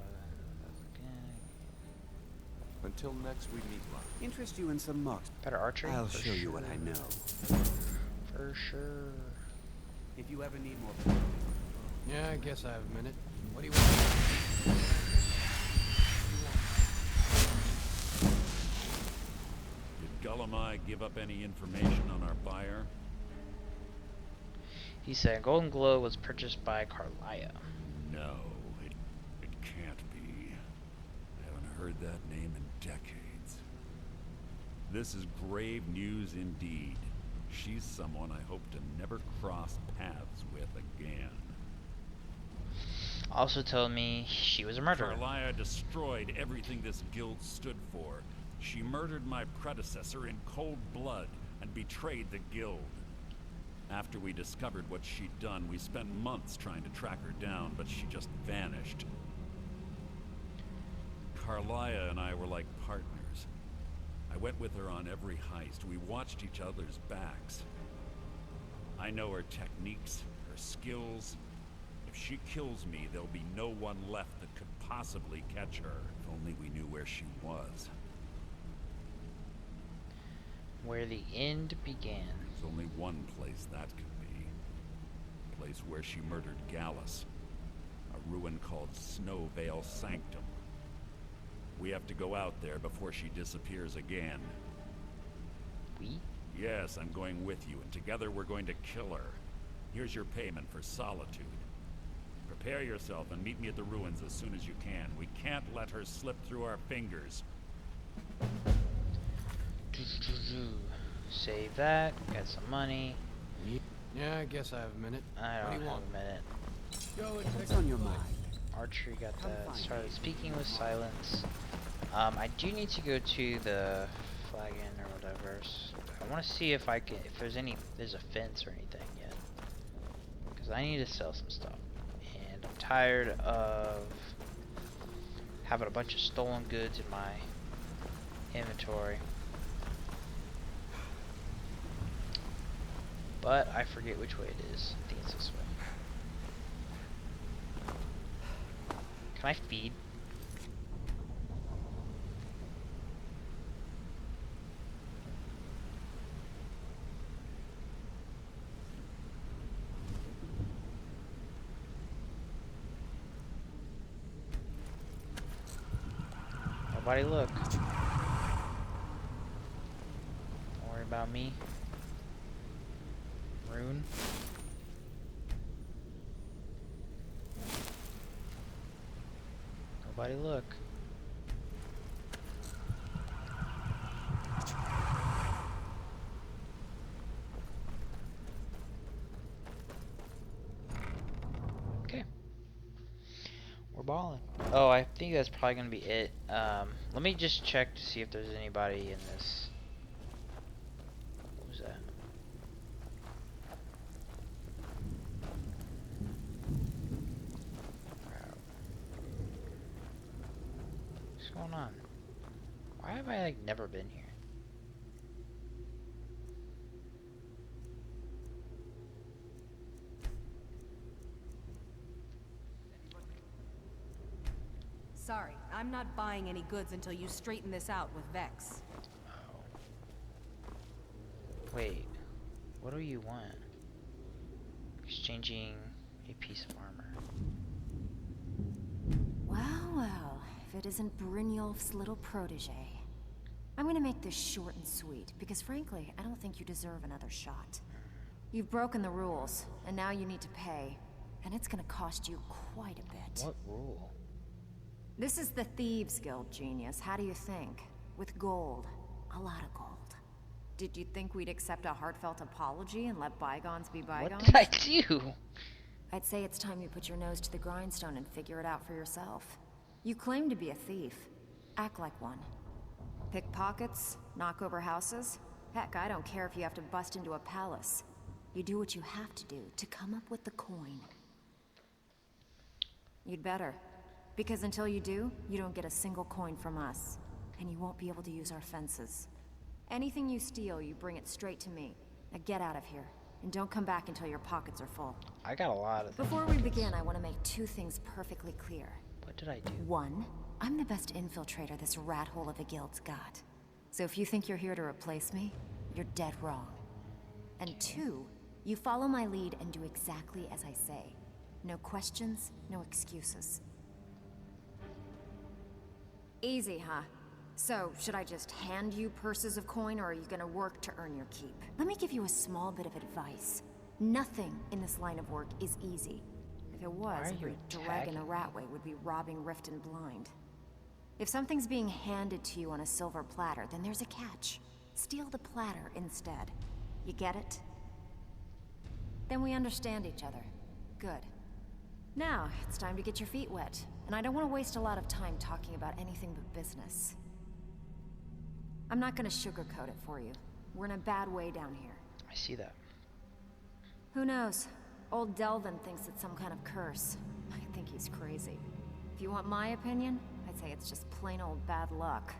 Until next we meet, Locke. Interest you in some marks? Better archery? I'll For show you sure. what I know. For sure. If you ever need more... Yeah, I guess I have a minute. What do you want? Did Gullumai give up any information on our buyer? He said Golden Glow was purchased by Carlia. No, it can't be. I haven't heard that name in decades. This is grave news indeed. She's someone I hope to never cross paths with again. Also told me she was a murderer. Carlia destroyed everything this guild stood for. She murdered my predecessor in cold blood and betrayed the guild. After we discovered what she'd done, we spent months trying to track her down, but she just vanished. Carlia and I were like partners. I went with her on every heist. We watched each other's backs. I know her techniques, her skills. If she kills me, there'll be no one left that could possibly catch her. If only we knew where she was. Where the end began. There's only one place that could be. A place where she murdered Gallus. A ruin called Snowvale Sanctum. We have to go out there before she disappears again. We? Yes, I'm going with you, and together we're going to kill her. Here's your payment for solitude. Prepare yourself and meet me at the ruins as soon as you can. We can't let her slip through our fingers. Save that. Got some money. Yeah, I guess I have a minute. I What do don't you have want? a minute. Go and What's on your mind? Archery got Come that. find Started me. speaking with silence. I do need to go to the flagon or whatever. I want to see if I can, if there's a fence or anything yet. Because I need to sell some stuff. And I'm tired of having a bunch of stolen goods in my inventory. But I forget which way it is. I think it's this way. Can I feed? Nobody look. Don't worry about me. Rune. Nobody look. Okay. We're balling. Oh, I think that's probably gonna be it. Let me just check to see if there's anybody in this. What was that? What's going on? Why have I like never been here? Sorry, I'm not buying any goods until you straighten this out with Vex. Oh. Wait. What do you want? Exchanging a piece of armor. Well, well, if it isn't Brynjolf's little protege. I'm gonna make this short and sweet, because frankly, I don't think you deserve another shot. You've broken the rules, and now you need to pay. And it's gonna cost you quite a bit. What rule? This is the Thieves Guild, genius. How do you think? With gold. A lot of gold. Did you think we'd accept a heartfelt apology and let bygones be bygones? What did I do? I'd say it's time you put your nose to the grindstone and figure it out for yourself. You claim to be a thief. Act like one. Pick pockets, knock over houses. Heck, I don't care if you have to bust into a palace. You do what you have to do to come up with the coin. You'd better. Because until you do, you don't get a single coin from us. And you won't be able to use our fences. Anything you steal, you bring it straight to me. Now get out of here. And don't come back until your pockets are full. I got a lot of Before we begin, I want to make two things perfectly clear. What did I do? One, I'm the best infiltrator this rat hole of a guild's got. So if you think you're here to replace me, you're dead wrong. And two, you follow my lead and do exactly as I say. No questions, no excuses. Easy, huh? So, should I just hand you purses of coin, or are you gonna work to earn your keep? Let me give you a small bit of advice. Nothing in this line of work is easy. If it was, every drag in the Ratway would be robbing Rift and Blind. If something's being handed to you on a silver platter, then there's a catch. Steal the platter instead. You get it? Then we understand each other. Good. Now, it's time to get your feet wet. And I don't want to waste a lot of time talking about anything but business. I'm not gonna sugarcoat it for you. We're in a bad way down here. I see that. Who knows? Old Delvin thinks it's some kind of curse. I think he's crazy. If you want my opinion, I'd say it's just plain old bad luck.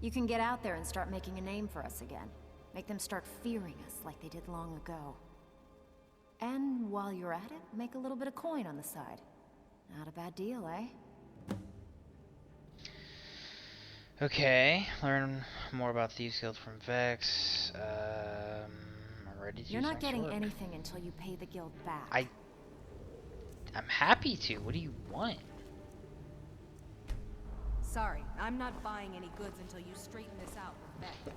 You can get out there and start making a name for us again. Make them start fearing us like they did long ago. And while you're at it, make a little bit of coin on the side. Not a bad deal, eh? Okay, learn more about Thieves Guild from Vex. I'm ready to You're do not some getting work. anything until you pay the guild back. I'm happy to. What do you want? Sorry, I'm not buying any goods until you straighten this out with Vex.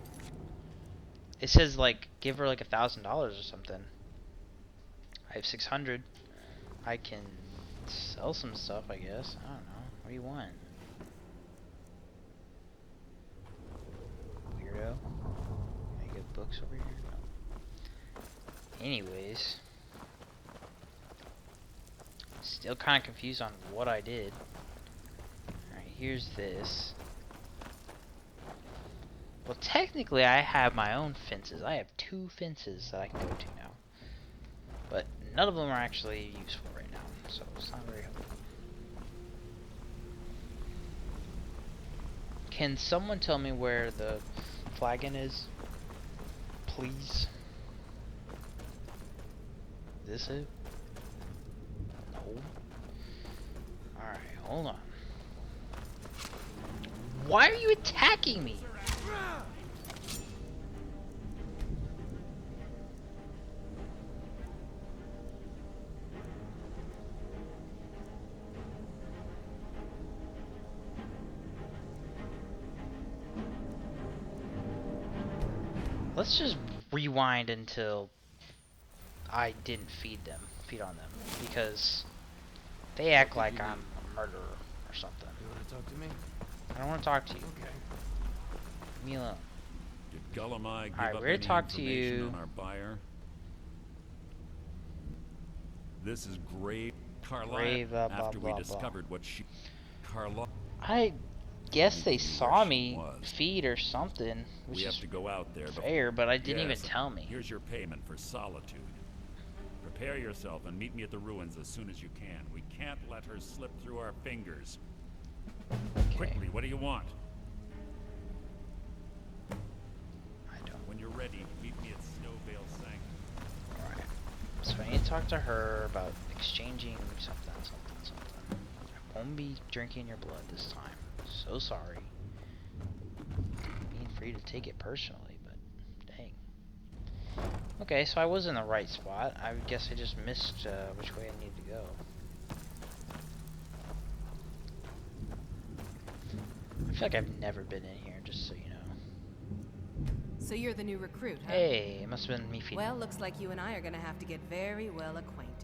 It says like give her like $1,000 or something. I have 600. I can sell some stuff, I guess. I don't know. What do you want? Weirdo. Can I get books over here? No. Anyways. Still kind of confused on what I did. Alright, here's this. Well, technically I have my own fences. I have 2 fences that I can go to now. But none of them are actually useful right now, so it's not very helpful. Can someone tell me where the flagon is? Please? Is this it? No. Alright, hold on. Why are you attacking me? Let's just rewind until I didn't feed on them, because they act like I'm a murderer or something. You want to talk to me? I don't want to talk to you. Okay. Leave me alone. Did Gullumai give Alright, up we're gonna any talk to information you. on our buyer? This is Grave Carlisle. Grave, blah, After blah, we blah. discovered what she... Carlisle... I guess they We knew saw where she me was. feed or something, which We have is to go out there. fair, but I didn't even Yes, tell me. Here's your payment for solitude. Prepare yourself and meet me at the ruins as soon as you can. We can't let her slip through our fingers. Okay. Quickly, what do you want? I don't. When you're ready, meet me at Snowvale Sanctum. Alright. So I need to talk to her about exchanging something. I won't be drinking your blood this time. So sorry. Being free to take it personally, but dang. Okay, so I was in the right spot. I guess I just missed which way I need to go. I feel like I've never been in here, just so you know. So you're the new recruit, huh? Hey, it must have been me feeding. Well, looks like you and I are gonna have to get very well acquainted.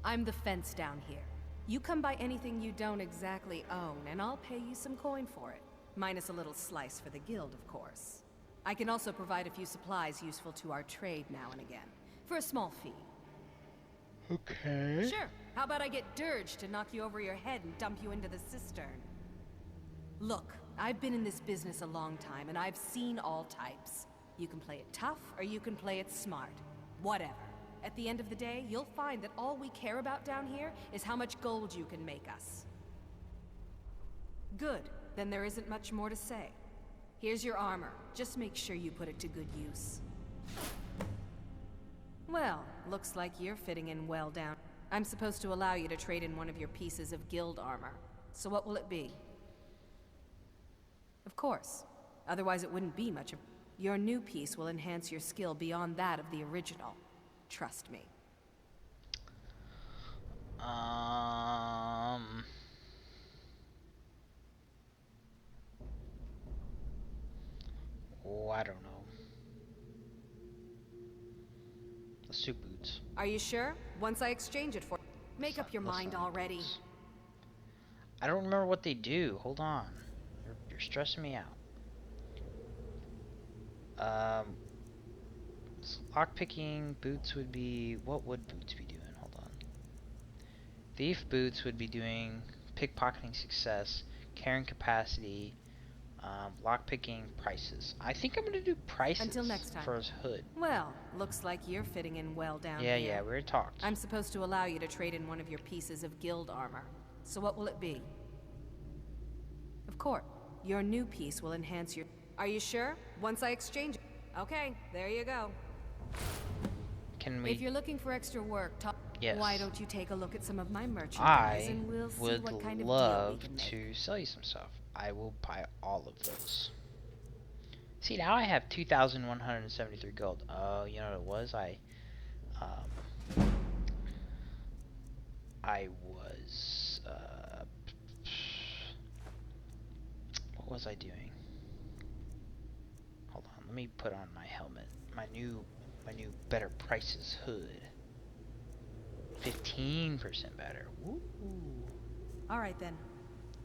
I'm the fence down here. You come by anything you don't exactly own, and I'll pay you some coin for it. Minus a little slice for the guild, of course. I can also provide a few supplies useful to our trade now and again, for a small fee. Okay. Sure. How about I get Dirge to knock you over your head and dump you into the cistern? Look, I've been in this business a long time, and I've seen all types. You can play it tough, or you can play it smart. Whatever. At the end of the day, you'll find that all we care about down here is how much gold you can make us. Good. Then there isn't much more to say. Here's your armor. Just make sure you put it to good use. Well, looks like you're fitting in well down. I'm supposed to allow you to trade in one of your pieces of guild armor. So what will it be? Of course. Otherwise it wouldn't be much of... Your new piece will enhance your skill beyond that of the original. Trust me. Oh, I don't know. The suit boots. Are you sure? Once I exchange it for... Make up your mind already. I don't remember what they do. Hold on. You're stressing me out. Lockpicking boots would be... What would boots be doing? Hold on. Thief boots would be doing pickpocketing success, carrying capacity, lockpicking prices. I think I'm gonna do prices Until next time. for his hood. Well, looks like you're fitting in well down Yeah, here. yeah, we already talked. I'm supposed to allow you to trade in one of your pieces of guild armor. So what will it be? Of course. Your new piece will enhance your... Are you sure? Once I exchange it. Okay, there you go. Can we... If you're looking for extra work, Yes. why don't you take a look at some of my merchandise I and we'll see would what kind of deal love we can make. to sell you some stuff. I will buy all of those. See, now I have 2,173 gold. Oh, you know what it was? I was, what was I doing? Hold on, let me put on my helmet. My new better prices hood. 15% better. Woo. All right then.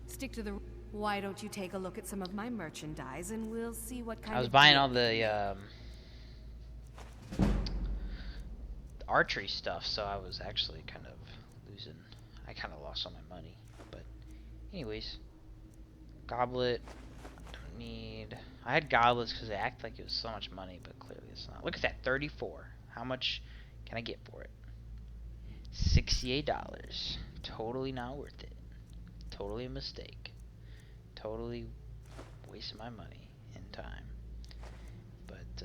Stick to the... Why don't you take a look at some of my merchandise and we'll see what kind of... I was buying deal all we the archery stuff, so I was actually kind of losing. I kind of lost all my money. But anyways, goblet. Don't need... I had goblets because they act like it was so much money, but clearly it's not. Look at that, 34. How much can I get for it? $68. Totally not worth it. Totally a mistake. Totally wasting my money and time. But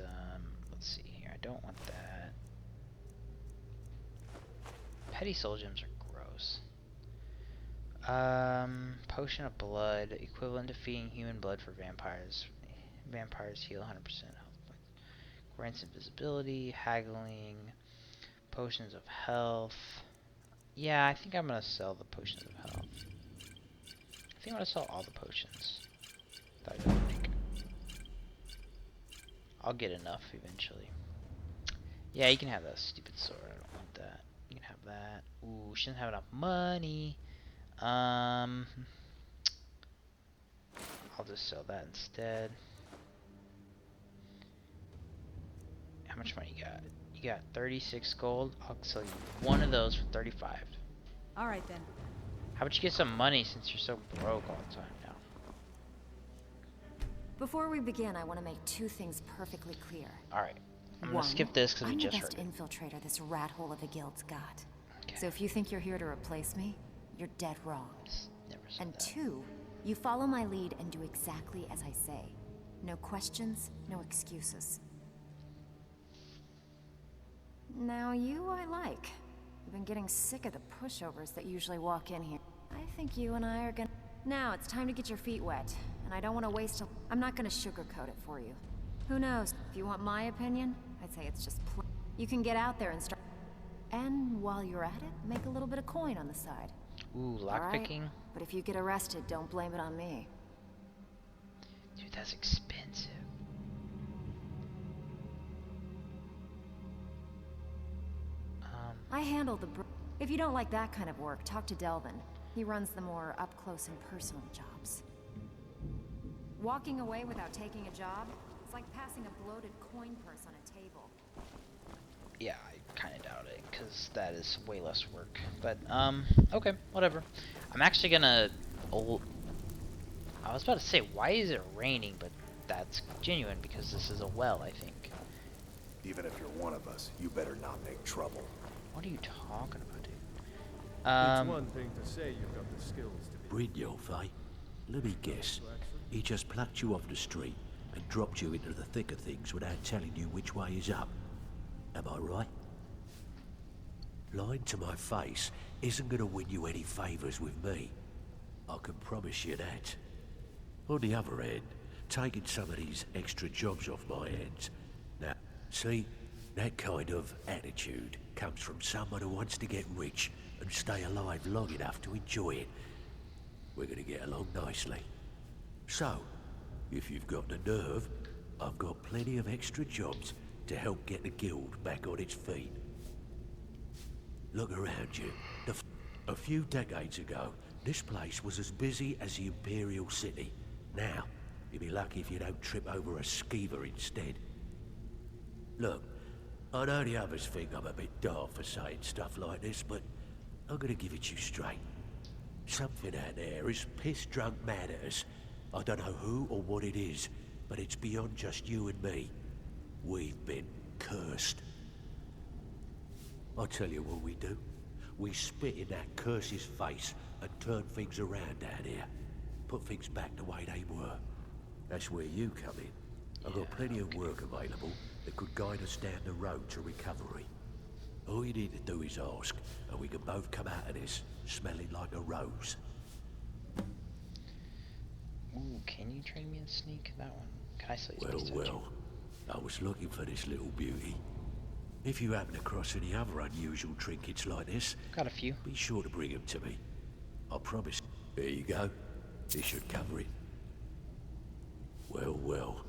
let's see here. I don't want that. Petty soul gems are gross. Potion of blood, equivalent to feeding human blood for vampires. Vampires heal 100% health. Grants invisibility, haggling, potions of health. Yeah, I think I'm gonna sell the potions of health. I think I'm gonna sell all the potions that I don't make. I'll get enough eventually. Yeah, you can have that stupid sword. I don't want that. You can have that. Ooh, she doesn't have enough money. I'll just sell that instead. How much money you got? You got 36 gold. I'll sell you one of those for 35. All right then. How about you get some money since you're so broke all the time now? Before we begin, I want to make two things perfectly clear. Alright. I'm One, gonna skip this because we I'm the just best heard it. infiltrator this rat hole of a guild's got. Okay. So if you think you're here to replace me, you're dead wrong. Never said And that. two, you follow my lead and do exactly as I say. No questions, no excuses. Now you I like. I've been getting sick of the pushovers that usually walk in here. I think you and I are gonna... Now it's time to get your feet wet, and I don't want to waste a... I'm not gonna sugarcoat it for you. Who knows? If you want my opinion, I'd say it's just you can get out there and start... And while you're at it, make a little bit of coin on the side. Ooh, All right? lockpicking? But if you get arrested, don't blame it on me. Dude, that's expensive. I handle the If you don't like that kind of work, talk to Delvin. He runs the more up-close and personal jobs. Walking away without taking a job, it's like passing a bloated coin purse on a table. Yeah, I kind of doubt it, because that is way less work. But, okay, whatever. I'm actually gonna... I was about to say, why is it raining? But that's genuine, because this is a well, I think. Even if you're one of us, you better not make trouble. What are you talking about, dude? It's one thing to say you've got the skills to be... Brynjolf, eh? Let me guess. He just plucked you off the street and dropped you into the thick of things without telling you which way is up. Am I right? Lying to my face isn't going to win you any favours with me. I can promise you that. On the other hand, taking some of these extra jobs off my hands. Now, see, that kind of attitude comes from someone who wants to get rich and stay alive long enough to enjoy it. We're going to get along nicely. So, if you've got the nerve, I've got plenty of extra jobs to help get the guild back on its feet. Look around you. A few decades ago, this place was as busy as the Imperial City. Now, you'll be lucky if you don't trip over a skeever instead. Look, I know the others think I'm a bit daft for saying stuff like this, but I'm gonna give it to you straight. Something out there is piss-drunk mad at us. I don't know who or what it is, but it's beyond just you and me. We've been cursed. I'll tell you what we do. We spit in that curse's face and turn things around down here. Put things back the way they were. That's where you come in. I've got plenty of work available that could guide us down the road to recovery. All you need to do is ask, and we can both come out of this smelling like a rose. Ooh, can you train me in sneak? That one. Can I sell you Well, I was looking for this little beauty. If you happen across any other unusual trinkets like this, got a few. Be sure to bring them to me. I promise. There you go. This should cover it. Well,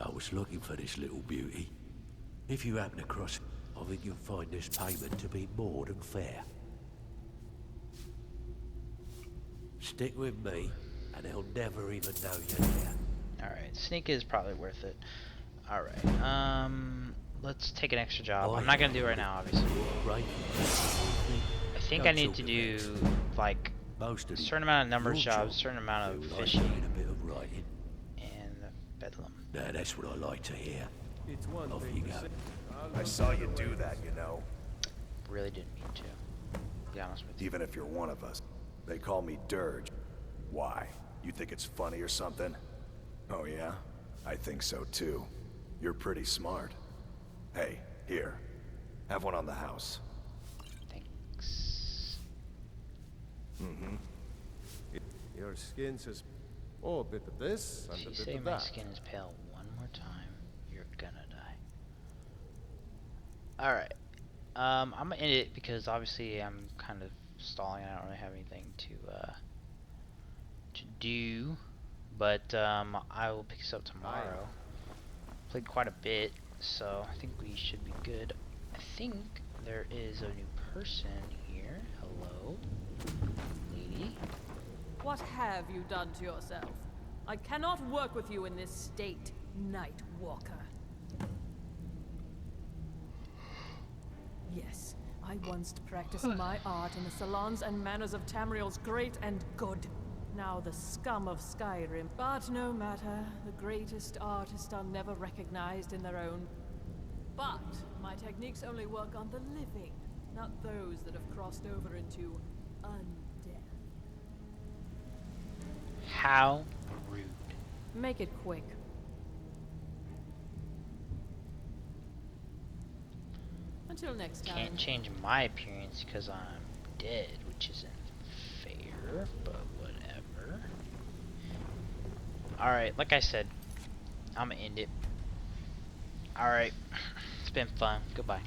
I was looking for this little beauty. If you happen across, I think you'll find this payment to be more than fair. Stick with me, and they'll never even know you're there. Alright, sneak is probably worth it. Alright, let's take an extra job. I'm not gonna do it right now, obviously. Right. I think I need to do, like, a certain amount of numbers jobs, a certain amount of fishing, a bit of writing. and Bedlam. Now that's what I like to hear. It's one Off thing you to go. say... I saw you do that, you know. Really didn't mean to, be honest with you. Even if you're one of us. They call me Dirge. Why? You think it's funny or something? Oh yeah? I think so too. You're pretty smart. Hey, here. Have one on the house. Thanks. Mm-hmm. Your skin says... Oh, a bit of this and If a you bit say of my that. skin is pale one more time, you're gonna die. Alright. I'm gonna end it because obviously I'm kind of stalling. I don't really have anything to do. But I will pick this up tomorrow. Played quite a bit, so I think we should be good. I think there is a new person here. Hello, lady. What have you done to yourself? I cannot work with you in this state, Night Walker. Yes, I once practiced my art in the salons and manners of Tamriel's great and good. Now the scum of Skyrim. But no matter, the greatest artists are never recognized in their own. But my techniques only work on the living, not those that have crossed over into undeath. How rude. Make it quick. Until next time. Can't change my appearance because I'm dead, which isn't fair, but whatever. Alright, like I said, I'm gonna end it. Alright, it's been fun. Goodbye.